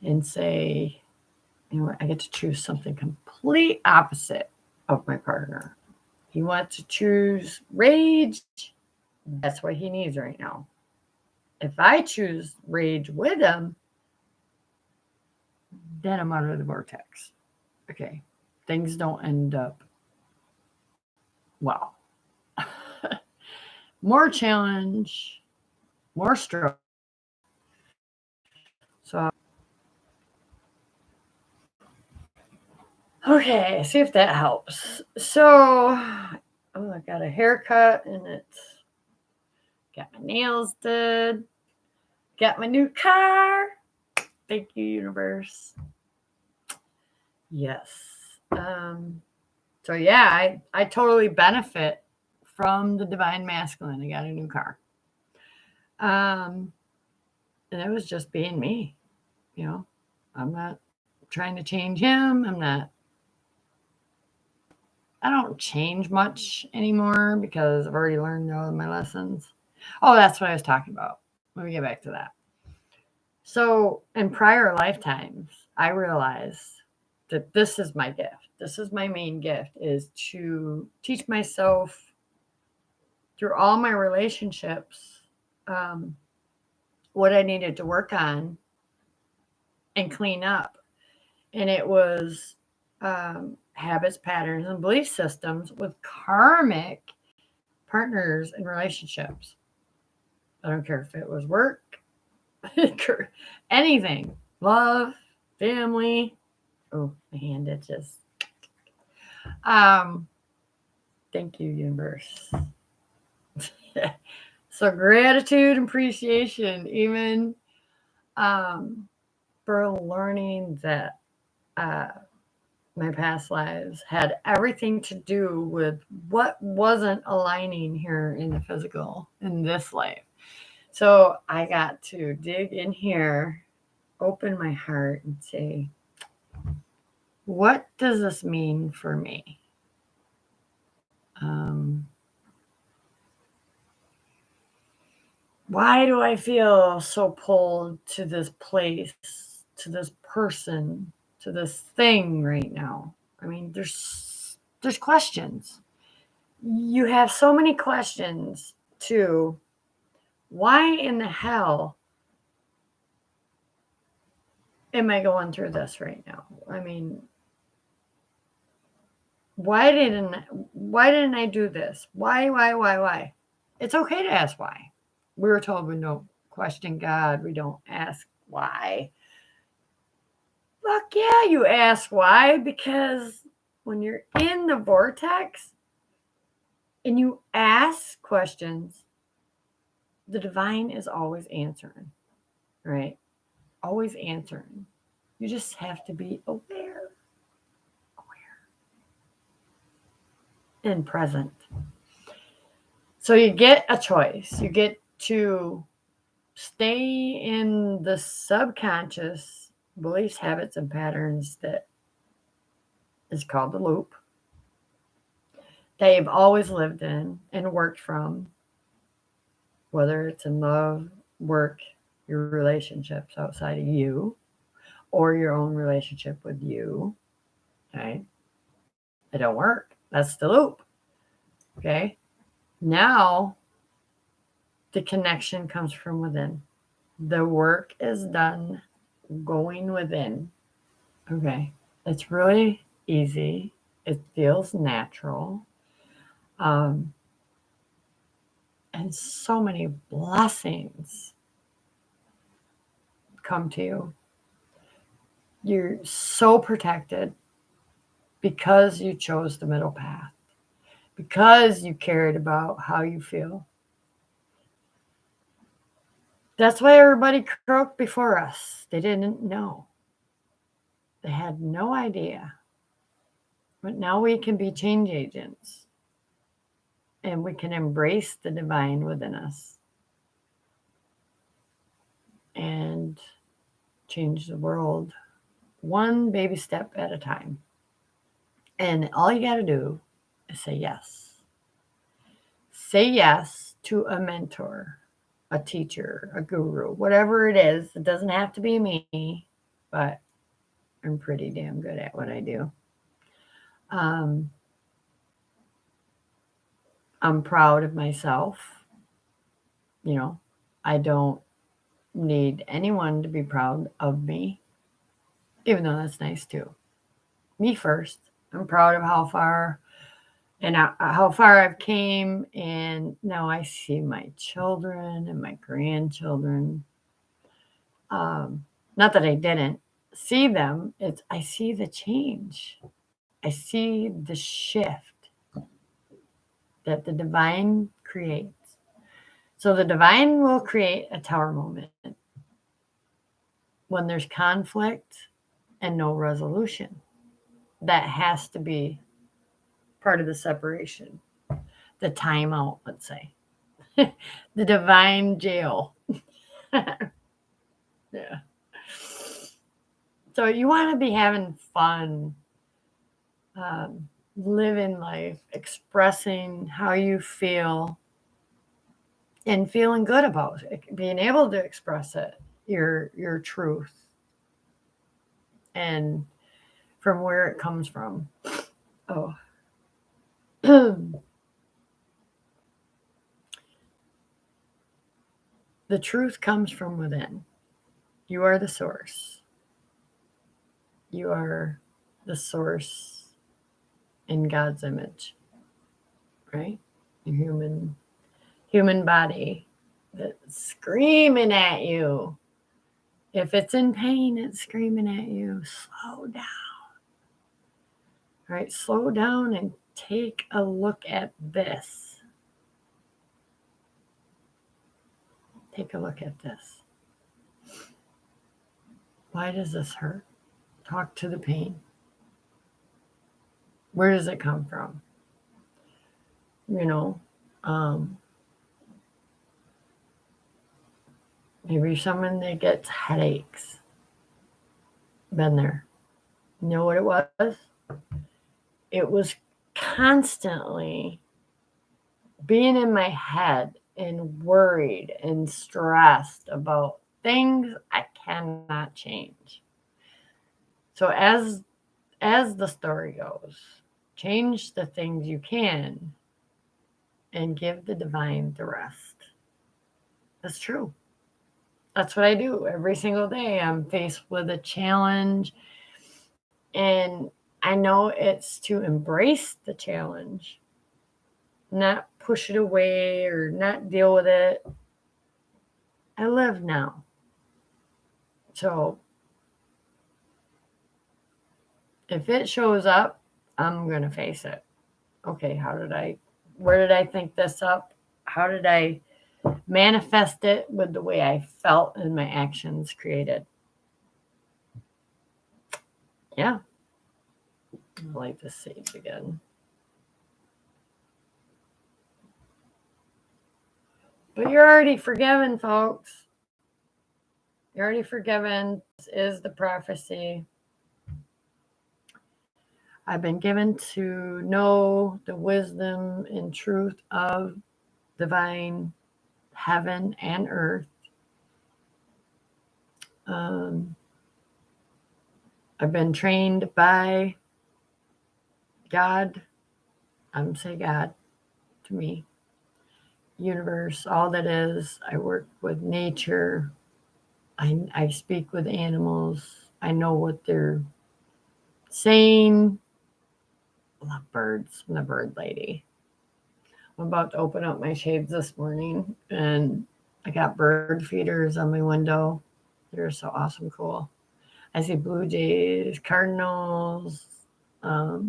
and say, you know what, I get to choose something complete opposite of my partner. He wants to choose rage. That's what he needs right now. If I choose rage with him, then I'm out of the vortex. Okay. Things don't end up well. More challenge, more struggle. So, okay, see if that helps. So, I got a haircut and it's got my nails did, got my new car. Thank you, universe. Yes. So yeah, I totally benefit from the divine masculine. I got a new car. And it was just being me, you know. I'm not trying to change him. I don't change much anymore because I've already learned all of my lessons. Oh, that's what I was talking about. Let me get back to that. So, in prior lifetimes, I realized that this is my gift. This is my main gift, is to teach myself through all my relationships what I needed to work on and clean up. And it was habits, patterns, and belief systems with karmic partners and relationships. I don't care if it was work, anything, love, family. Oh, my hand itches. Thank you, universe. So gratitude and appreciation, even for learning that uh, my past lives had everything to do with what wasn't aligning here in the physical in this life. So I got to dig in here, open my heart, and say, what does this mean for me? Um, why do I feel so pulled to this place, to this person, to this thing right now? I mean, there's questions. You have so many questions too. Why in the hell am I going through this right now? I mean, why didn't I do this? Why? It's okay to ask why. We were told we don't question God, we don't ask why. Fuck yeah, you ask why, because when you're in the vortex and you ask questions, the divine is always answering, right? Always answering. You just have to be aware and present. So you get a choice. You get to stay in the subconscious beliefs, habits, and patterns that is called the loop that you've always lived in and worked from, whether it's in love, work, your relationships outside of you, or your own relationship with you. Okay. It don't work. That's the loop. Okay. Now the connection comes from within. The work is done going within. Okay. It's really easy. It feels natural. Um, and so many blessings come to you. You're so protected because you chose the middle path, because you cared about how you feel. That's why everybody croaked before us. They didn't know. They had no idea. But now we can be change agents and we can embrace the divine within us and change the world one baby step at a time. And all you got to do is say yes. Say yes to a mentor, a teacher, a guru, whatever it is. It doesn't have to be me, but I'm pretty damn good at what I do. I'm proud of myself. You know, I don't need anyone to be proud of me, even though that's nice too. Me first. I'm proud of how far I've came, and now I see my children and my grandchildren. Not that I didn't see them, it's I see the change. I see the shift that the divine creates. So the divine will create a tower moment when there's conflict and no resolution. That has to be part of the separation, the timeout, let's say, the divine jail. Yeah. So you want to be having fun, living life, expressing how you feel, and feeling good about it, being able to express it, your truth, and from where it comes from. Oh. The truth comes from within. You are the source. You are the source in God's image, right? Your human body that's screaming at you. If it's in pain, it's screaming at you. Slow down. Right? Slow down and take a look at this. Take a look at this. Why does this hurt? Talk to the pain. Where does it come from? Maybe someone that gets headaches. Been there. You know what it was? It was constantly being in my head and worried and stressed about things I cannot change. So as the story goes, change the things you can and give the divine the rest. That's true. That's what I do every single day. I'm faced with a challenge, and I know it's to embrace the challenge, not push it away or not deal with it. I live now. So if it shows up, I'm going to face it. Okay, where did I think this up? How did I manifest it with the way I felt and my actions created? Yeah. I'll light the sage again. But you're already forgiven, folks. You're already forgiven. This is the prophecy. I've been given to know the wisdom and truth of divine heaven and earth. I've been trained by God. I'm say God to me. Universe, all that is. I work with nature. I speak with animals. I know what they're saying. I love birds. I'm the bird lady. I'm about to open up my shades this morning, and I got bird feeders on my window. They're so awesome cool. I see blue jays, cardinals, all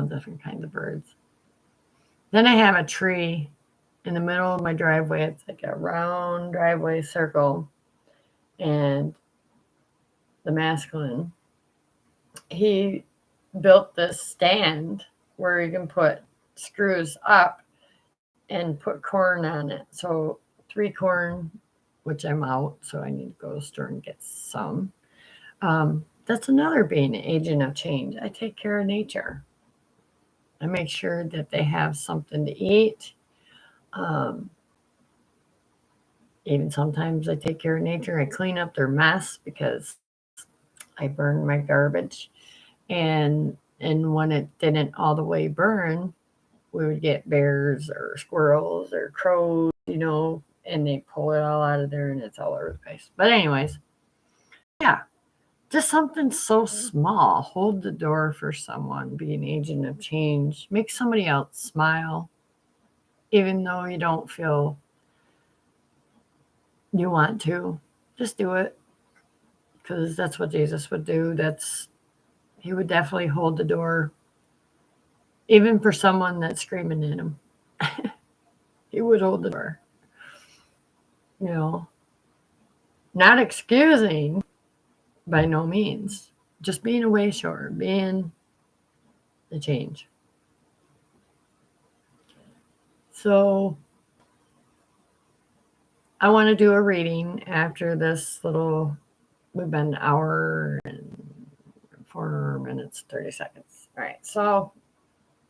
different kinds of birds. Then I have a tree in the middle of my driveway. It's like a round driveway circle. And the masculine, he built this stand where you can put screws up and put corn on it. So 3 corn, which I'm out, so I need to go to the store and get some. That's another being an agent of change. I take care of nature. I make sure that they have something to eat. Even sometimes I take care of nature. I clean up their mess because I burn my garbage. And when it didn't all the way burn, we would get bears or squirrels or crows, and they pull it all out of there and it's all over the place. But anyways, yeah, just something so small. Hold the door for someone, be an agent of change, make somebody else smile, even though you don't feel you want to. Just do it, because that's what Jesus would do. He would definitely hold the door, even for someone that's screaming at him. He would hold the door. Not excusing, by no means. Just being a way shower, being the change. So I want to do a reading after this little, we've been an hour and 4 minutes, 30 seconds. All right. So,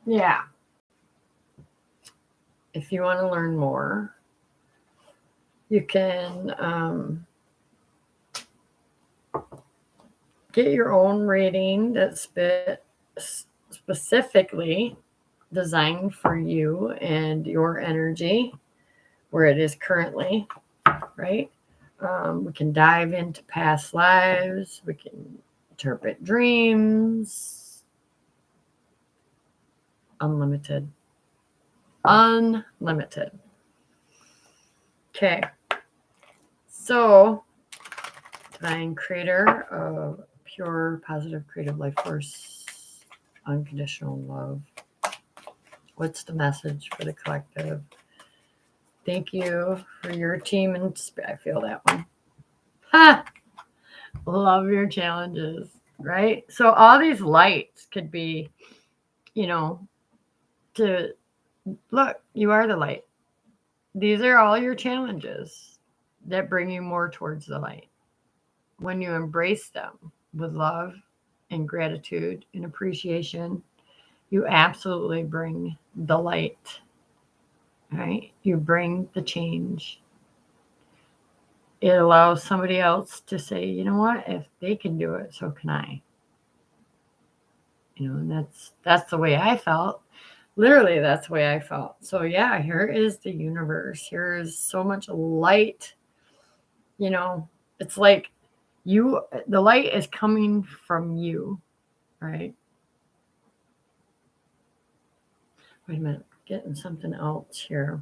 yeah. If you want to learn more, you can get your own reading that's specifically designed for you and your energy, where it is currently, right? We can dive into past lives. We can interpret dreams. Unlimited. Okay. So, divine creator of pure, positive, creative life force, unconditional love. What's the message for the collective? Thank you for your team. And I feel that one. Ha! Love your challenges, right? So all these lights could be, to look, you are the light. These are all your challenges that bring you more towards the light. When you embrace them with love and gratitude and appreciation, you absolutely bring the light, right? You bring the change. It allows somebody else to say, you know what, if they can do it, so can I. And that's the way I felt. Literally, that's the way I felt. So yeah, here is the universe. Here is so much light. It's like the light is coming from you, right? Wait a minute, getting something else here.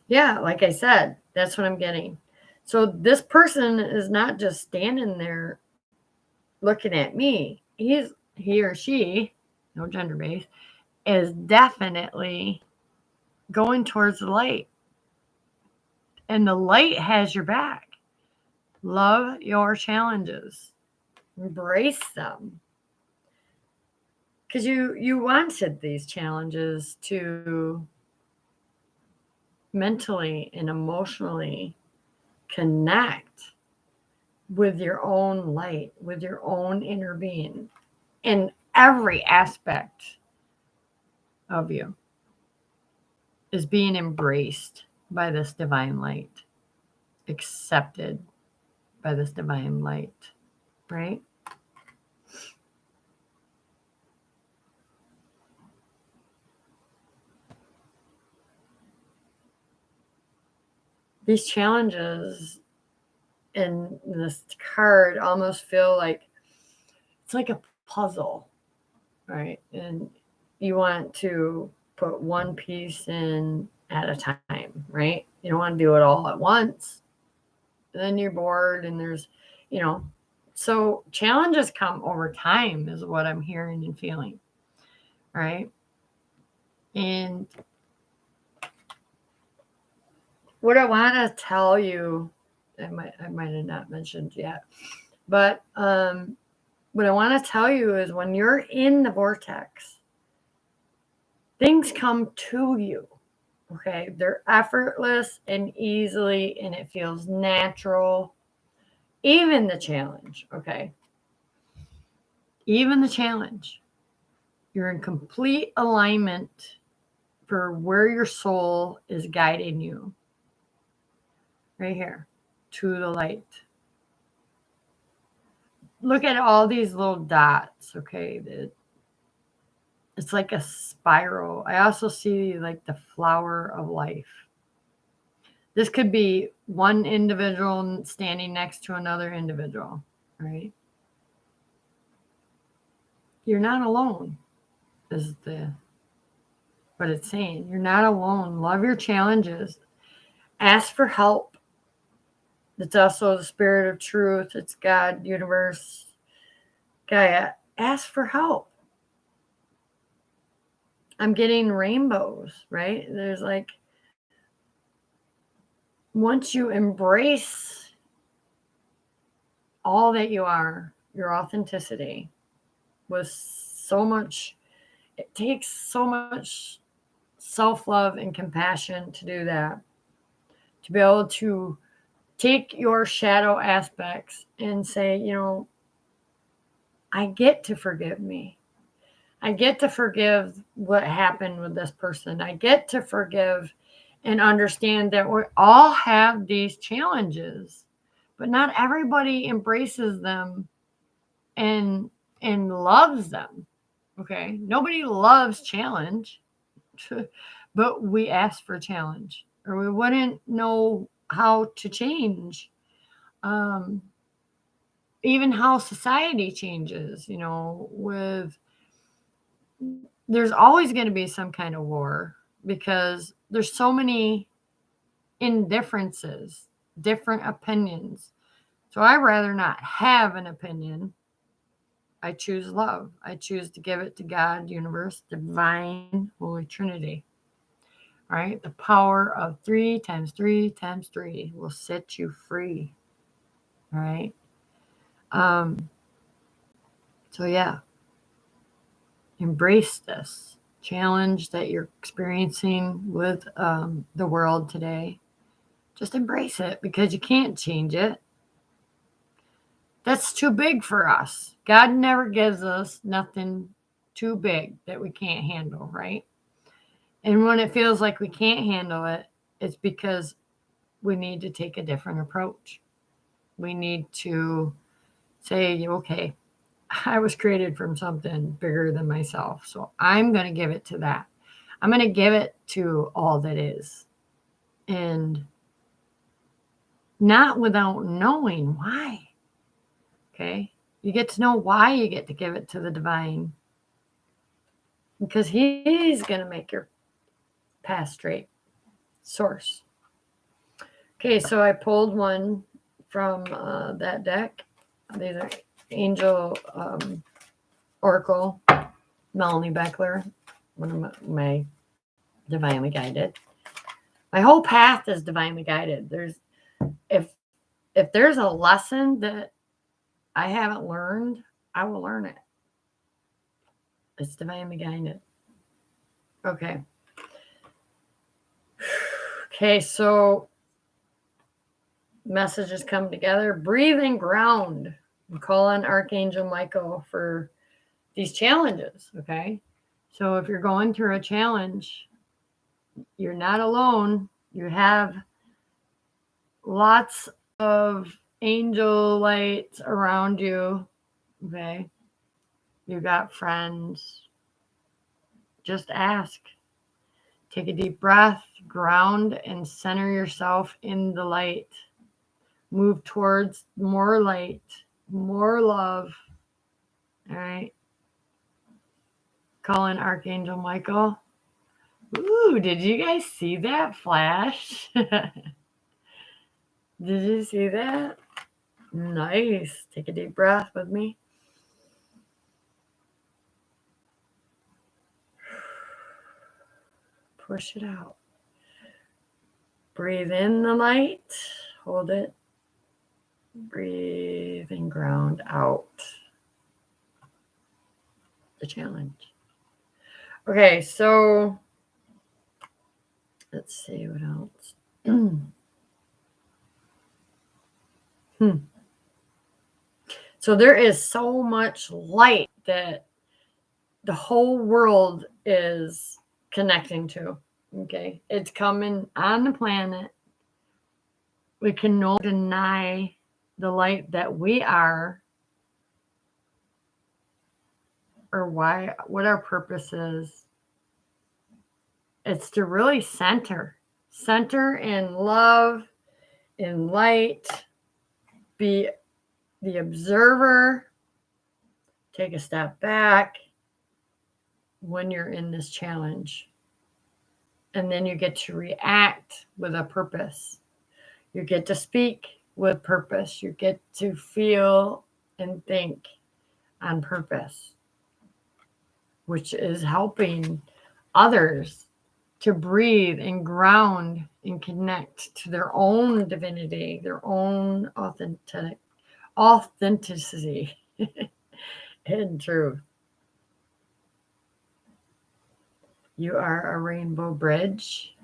Yeah, like I said, that's what I'm getting. So this person is not just standing there looking at me. He or she, no gender base, is definitely going towards the light. And the light has your back. Love your challenges. Embrace them. Because you wanted these challenges to mentally and emotionally connect with your own light, with your own inner being in every aspect of you is being embraced by this divine light, accepted by this divine light, right? These challenges in this card almost feel like it's like a puzzle, right? And you want to put one piece in at a time, right? You don't want to do it all at once. Then you're bored and there's, so challenges come over time is what I'm hearing and feeling, right? And what I want to tell you, I might have not mentioned yet, but what I want to tell you is when you're in the vortex, things come to you. Okay, they're effortless and easily, and it feels natural. Even the challenge, okay? Even the challenge. You're in complete alignment for where your soul is guiding you. Right here, to the light. Look at all these little dots, okay? It's like a spiral. I also see like the flower of life. This could be one individual standing next to another individual, right? You're not alone, is what it's saying. You're not alone. Love your challenges. Ask for help. It's also the spirit of truth. It's God, universe, Gaia. Ask for help. I'm getting rainbows, right? There's like, once you embrace all that you are, your authenticity, with so much, it takes so much self-love and compassion to do that, to be able to take your shadow aspects and say, I get to forgive me. I get to forgive what happened with this person. I get to forgive and understand that we all have these challenges, but not everybody embraces them and loves them. Okay. Nobody loves challenge, but we ask for challenge or we wouldn't know how to change. Even how society changes, there's always going to be some kind of war because there's so many indifferences, different opinions. So I'd rather not have an opinion. I choose love. I choose to give it to God, universe, divine, Holy Trinity. All right. The power of 3 times 3 times 3 will set you free. All right. So yeah, embrace this challenge that you're experiencing with the world today. Just embrace it because you can't change it. That's too big for us. God never gives us nothing too big that we can't handle, right? And when it feels like we can't handle it, it's because we need to take a different approach. We need to say, okay, I was created from something bigger than myself. So I'm going to give it to that. I'm going to give it to all that is. And not without knowing why. Okay. You get to know why you get to give it to the divine. Because he's going to make your path straight. Source. Okay. So I pulled one from that deck. These are Angel Oracle, Melanie Beckler, one of my divinely guided. My whole path is divinely guided. If there's a lesson that I haven't learned, I will learn it. It's divinely guided. Okay. Okay, so messages come together. Breathe and ground. And call on Archangel Michael for these challenges. Okay. So if you're going through a challenge, you're not alone. You have lots of angel lights around you. Okay. You got friends. Just ask. Take a deep breath, ground, and center yourself in the light. Move towards more light, more love. All right. Call in Archangel Michael. Ooh, did you guys see that flash? Did you see that? Nice. Take a deep breath with me. Push it out. Breathe in the light. Hold it. Breathe and ground out the challenge. Okay, so let's see what else. So there is so much light that the whole world is connecting to. Okay, it's coming on the planet. We can no deny the light that we are, or what our purpose is. It's to really center in love, in light, be the observer, take a step back when you're in this challenge. And then you get to react with a purpose. You get to speak with purpose. You get to feel and think on purpose, which is helping others to breathe and ground and connect to their own divinity, their own authenticity and truth. You are a rainbow bridge.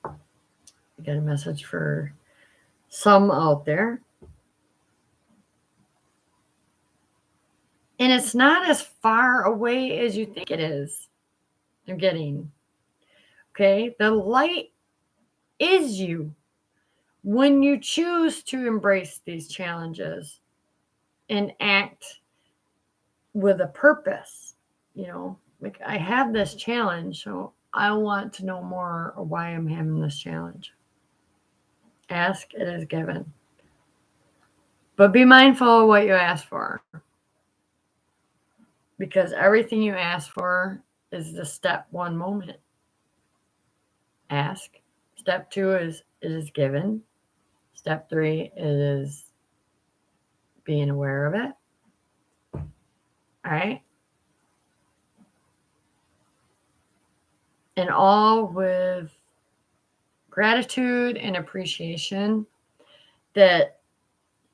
I got a message for some out there. And it's not as far away as you think it is. You're getting. Okay? The light is you. When you choose to embrace these challenges and act with a purpose, like I have this challenge, so I want to know more of why I'm having this challenge. Ask, it is given. But be mindful of what you ask for. Because everything you ask for is the step one moment. Ask. Step 2 is it is given. Step 3 is being aware of it. All right. And all with gratitude and appreciation that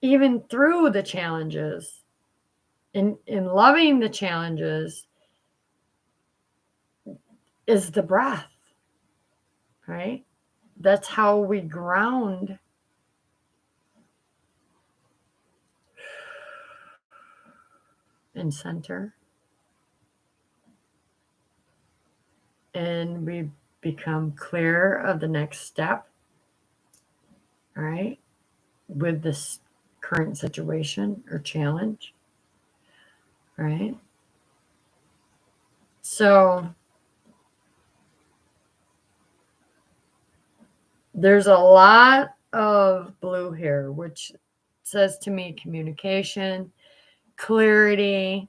even through the challenges, in loving the challenges, is the breath, right? That's how we ground. And center. And we become clear of the next step, all right, with this current situation or challenge, right? So there's a lot of blue here, which says to me communication, clarity,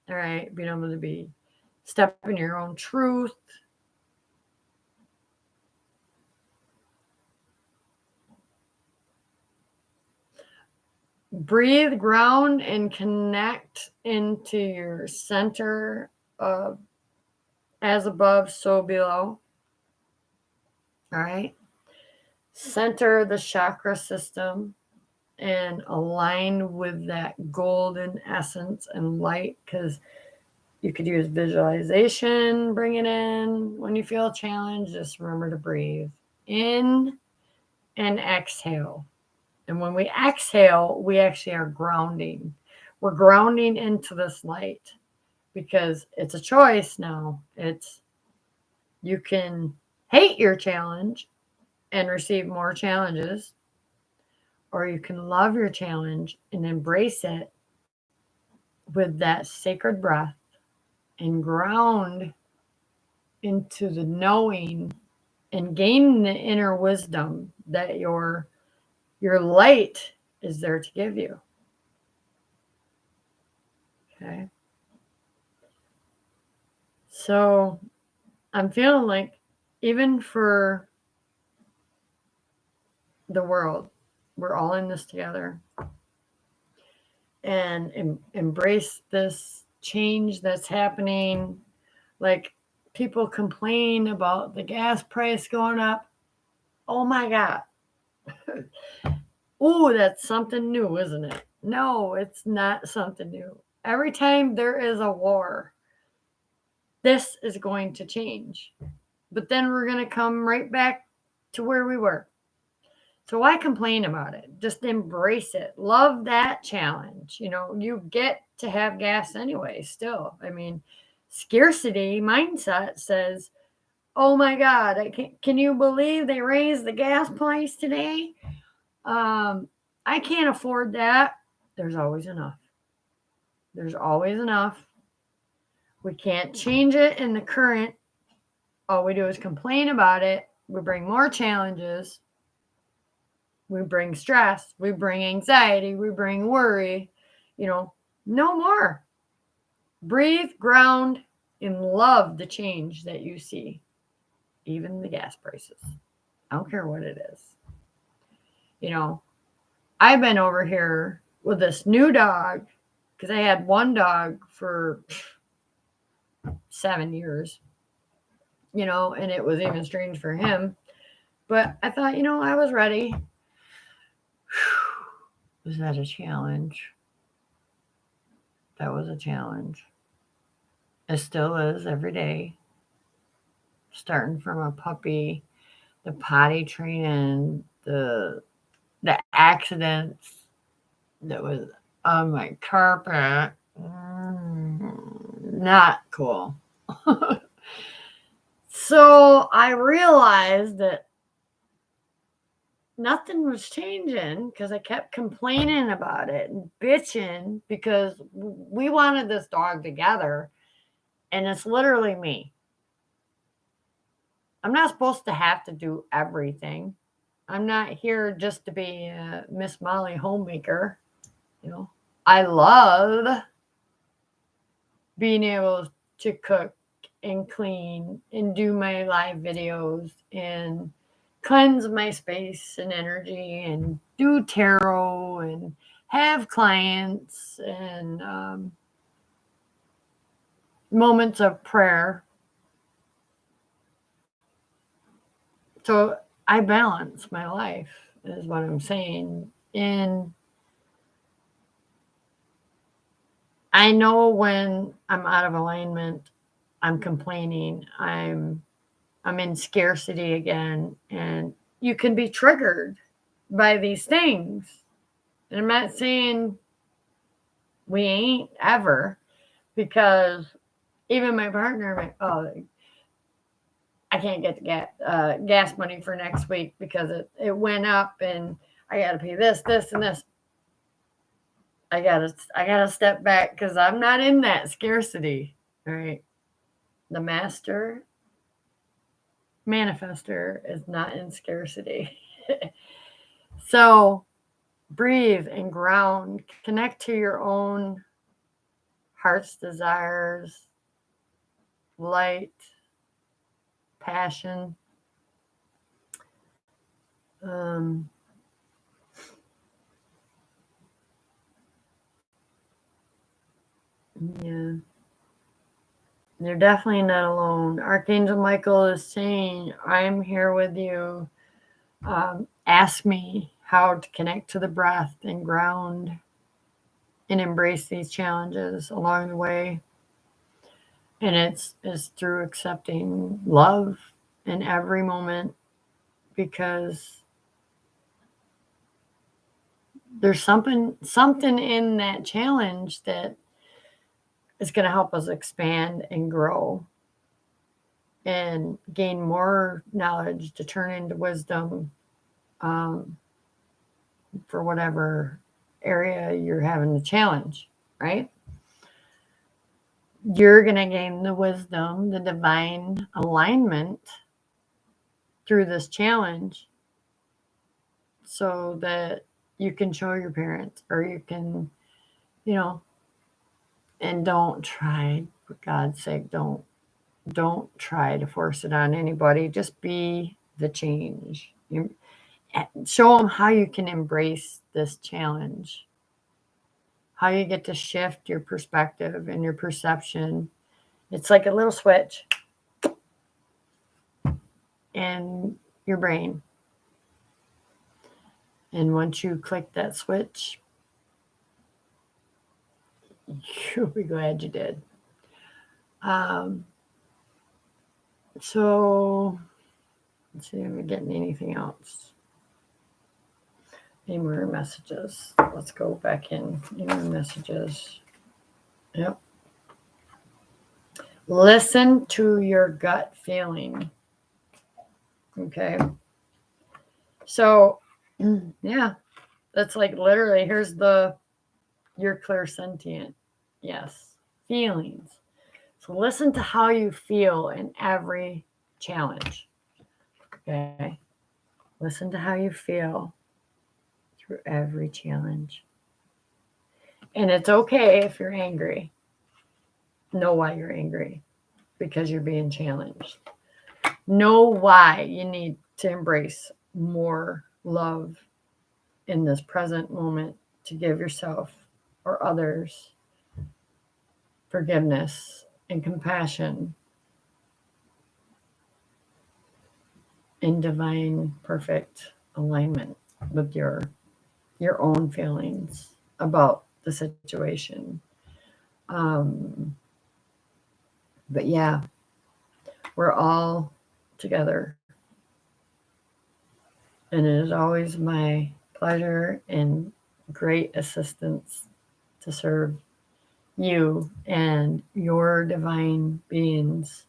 all right, being able to step in your own truth. Breathe, ground, and connect into your center of as above, so below. All right. Center the chakra system and align with that golden essence and light, because you could use visualization, bring it in. When you feel a challenge, just remember to breathe in and exhale. And when we exhale, we actually are grounding. We're grounding into this light because it's a choice now. You can hate your challenge and receive more challenges, or you can love your challenge and embrace it with that sacred breath and ground into the knowing and gain the inner wisdom that your light is there to give you. Okay. So I'm feeling like even for the world, we're all in this together, and embrace this change that's happening. Like, people complain about the gas price going up. Oh my God. Oh, that's something new, isn't it? No, it's not something new. Every time there is a war, this is going to change. But then we're going to come right back to where we were. So why complain about it? Just embrace it. Love that challenge. You get to have gas anyway, still. I mean, scarcity mindset says, oh my God, can you believe they raised the gas price today? I can't afford that. There's always enough. There's always enough. We can't change it in the current. All we do is complain about it. We bring more challenges. We bring stress. We bring anxiety. We bring worry. No more. Breathe, ground, and love the change that you see. Even the gas prices. I don't care what it is. I've been over here with this new dog because I had one dog for 7 years, and it was even strange for him. But I thought, I was ready. Was that a challenge? That was a challenge. It still is every day. Starting from a puppy, the potty training, the accidents that was on my carpet. Not cool. So I realized that nothing was changing because I kept complaining about it and bitching because we wanted this dog together, and it's literally me. I'm not supposed to have to do everything. I'm not here just to be Miss Molly homemaker. I love being able to cook and clean and do my live videos and cleanse my space and energy and do tarot and have clients and moments of prayer. So I balance my life, is what I'm saying. And I know when I'm out of alignment, I'm complaining, I'm in scarcity again, and you can be triggered by these things. And I'm not saying we ain't ever, because even my partner, I'm like, oh, I can't get the gas money for next week because it went up, and I got to pay this, this, and this. I gotta step back because I'm not in that scarcity. All right, the master manifester is not in scarcity. So breathe and ground. Connect to your own heart's desires, light, passion. Um, yeah, you're definitely not alone. Archangel Michael is saying, I'm here with you. Ask me how to connect to the breath and ground and embrace these challenges along the way. And it's through accepting love in every moment, because there's something in that challenge that is going to help us expand and grow and gain more knowledge to turn into wisdom, um, for whatever area you're having the challenge, right? You're going to gain the wisdom, the divine alignment through this challenge, so that you can show your parents, or you can, you know, and don't try, for God's sake, don't try to force it on anybody. Just be the change. Show them how you can embrace this challenge, how you get to shift your perspective and your perception. It's like a little switch in your brain. And once you click that switch, you'll be glad you did. Um, so, let's see, am I getting anything else? Any more messages? Let's go back in. Any more messages? Yep. Listen to your gut feeling. Okay. So, yeah, that's like literally, here's your clairsentient. Yes, feelings. So listen to how you feel in every challenge. Okay. Listen to how you feel through every challenge. And it's okay if you're angry. Know why you're angry, because you're being challenged. Know why you need to embrace more love in this present moment, to give yourself or others forgiveness and compassion in divine perfect alignment with your own feelings about the situation. Um, but yeah, we're all together. And it is always my pleasure and great assistance to serve you and your divine beings,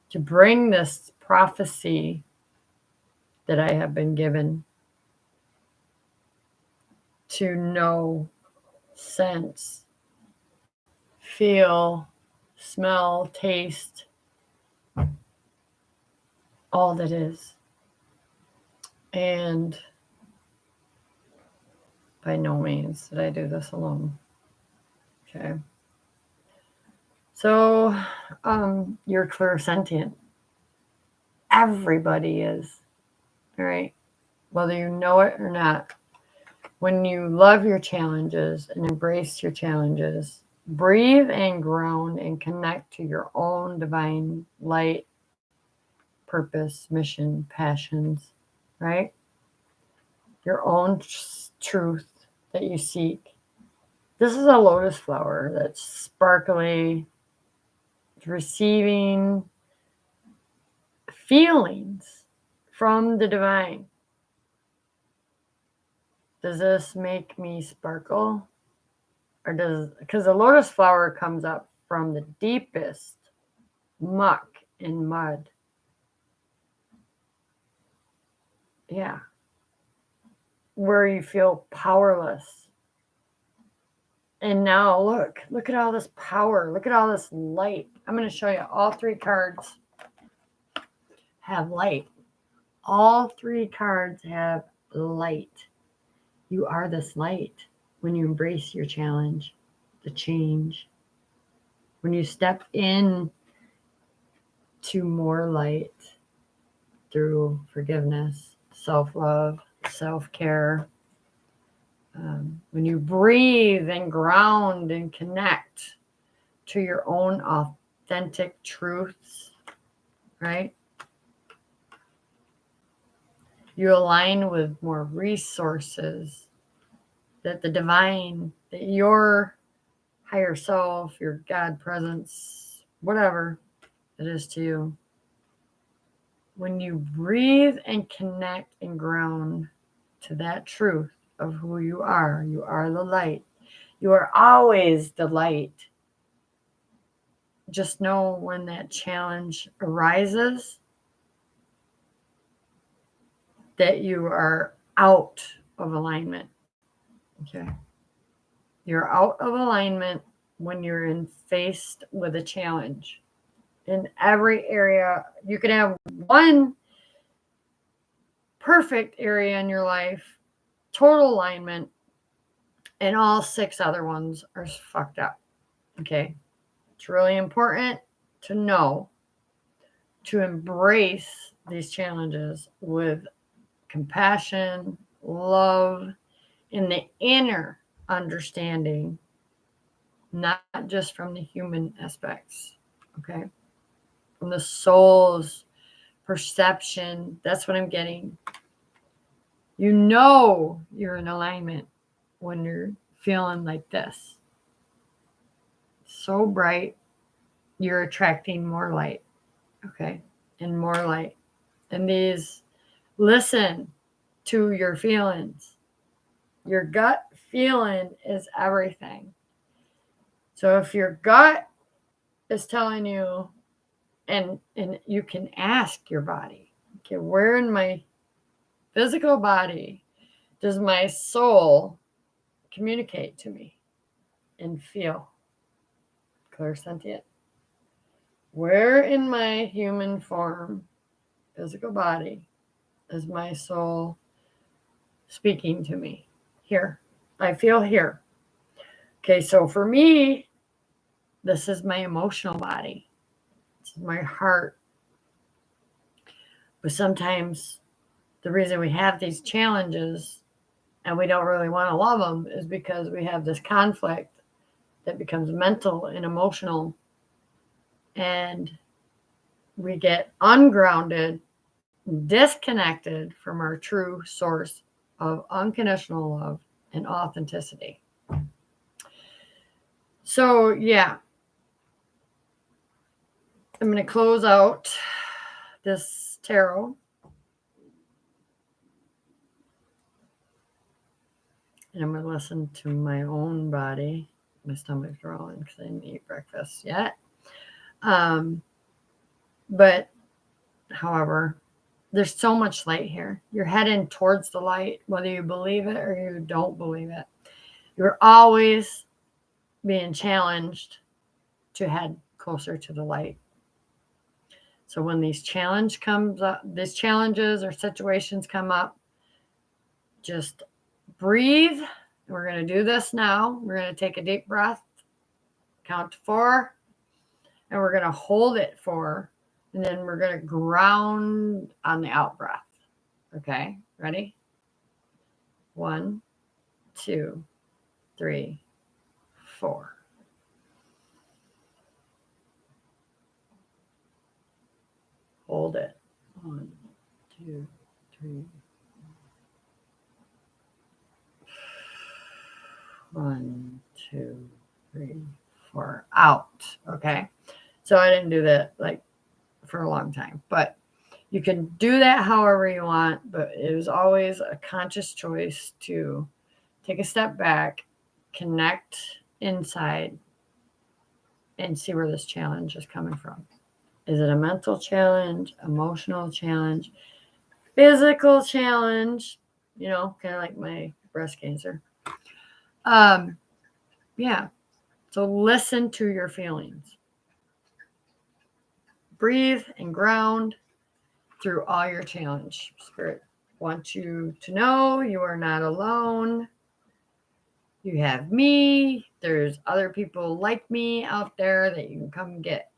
to bring this prophecy that I have been given, to know, sense, feel, smell, taste, all that is. And by no means did I do this alone. Okay. So, you're clairsentient. Everybody is. All right. Whether you know it or not, when you love your challenges and embrace your challenges, Breathe and ground and connect to your own divine light, purpose, mission, passions, right? Your own truth that you seek. This is a lotus flower that's sparkly, receiving feelings from the divine. Does this make me sparkle? Or because the lotus flower comes up from the deepest muck and mud. Yeah. Where you feel powerless. And now look at all this power. Look at all this light. I'm going to show you all 3 cards have light. All 3 cards have light. You are this light when you embrace your challenge, the change. When you step in to more light through forgiveness, self-love, self-care. When you breathe and ground and connect to your own authentic truths, right? You align with more resources that the divine, that your higher self, your God presence, whatever it is to you. When you breathe and connect and ground to that truth of who you are the light. You are always the light. Just know when that challenge arises that you are out of alignment. Okay. You're out of alignment when you're faced with a challenge. In every area, you can have one perfect area in your life, total alignment, and all 6 other ones are fucked up. Okay. It's really important to know to embrace these challenges with compassion, love, and the inner understanding, not just from the human aspects, okay? From the soul's perception. That's what I'm getting. You know you're in alignment when you're feeling like this. So bright, you're attracting more light, okay? And more light. And these, listen to your feelings. Your gut feeling is everything. So if your gut is telling you, and you can ask your body, okay, where in my physical body does my soul communicate to me and feel clairsentient? Where in my human form, physical body, is my soul speaking to me? Here. I feel here. Okay, so for me, this is my emotional body. This is my heart. But sometimes the reason we have these challenges and we don't really want to love them is because we have this conflict that becomes mental and emotional. And we get ungrounded, disconnected from our true source of unconditional love and authenticity. So, yeah, I'm going to close out this tarot. And I'm going to listen to my own body. My stomach's growling because I didn't eat breakfast yet. But, however, there's so much light here. You're heading towards the light, whether you believe it or you don't believe it. You're always being challenged to head closer to the light. So when these challenges or situations come up, just breathe. We're going to do this now. We're going to take a deep breath, count to 4, and we're going to hold it 4, and then we're going to ground on the out breath. Okay, ready? 1, 2, 3, 4. 2, 3. 1, 2, 3, 4. Out. Okay. So I didn't do that like for a long time, but you can do that however you want, but it was always a conscious choice to take a step back, connect inside, and see where this challenge is coming from. Is it a mental challenge, emotional challenge, physical challenge? Kind of like my breast cancer. Yeah. So listen to your feelings. Breathe and ground through all your challenge. Spirit wants you to know you are not alone. You have me. There's other people like me out there that you can come get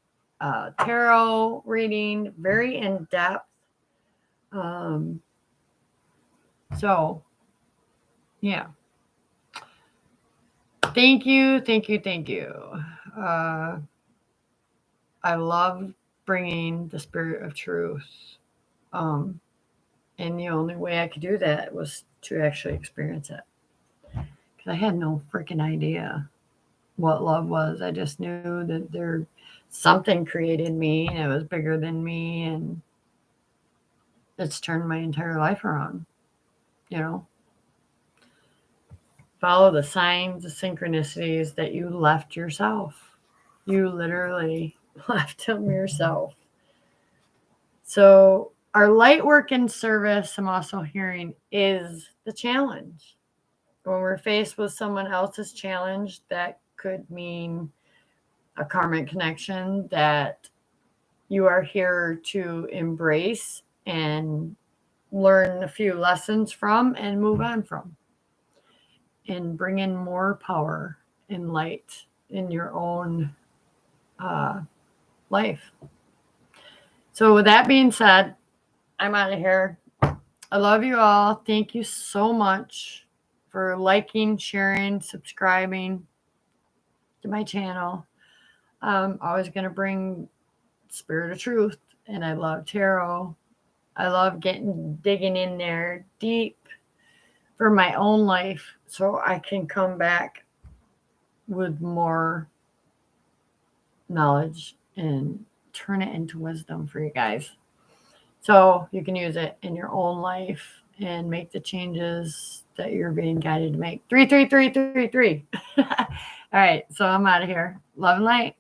tarot reading, very in depth. So, yeah. Thank you. I love bringing the spirit of truth. And the only way I could do that was to actually experience it. Because I had no freaking idea what love was. I just knew that something created me and it was bigger than me, and it's turned my entire life around. Follow the signs, the synchronicities that you left yourself. You literally left them yourself. So our light work and service, I'm also hearing, is the challenge. When we're faced with someone else's challenge, that could mean a karmic connection that you are here to embrace and learn a few lessons from and move on from, and bring in more power and light in your own life. So with that being said, I'm out of here. I love you all. Thank you so much for liking, sharing, subscribing to my channel. I'm always going to bring spirit of truth, and I love tarot. I love digging in there deep for my own life so I can come back with more knowledge and turn it into wisdom for you guys. So you can use it in your own life and make the changes that you're being guided to make. 33333. All right. So I'm out of here. Love and light.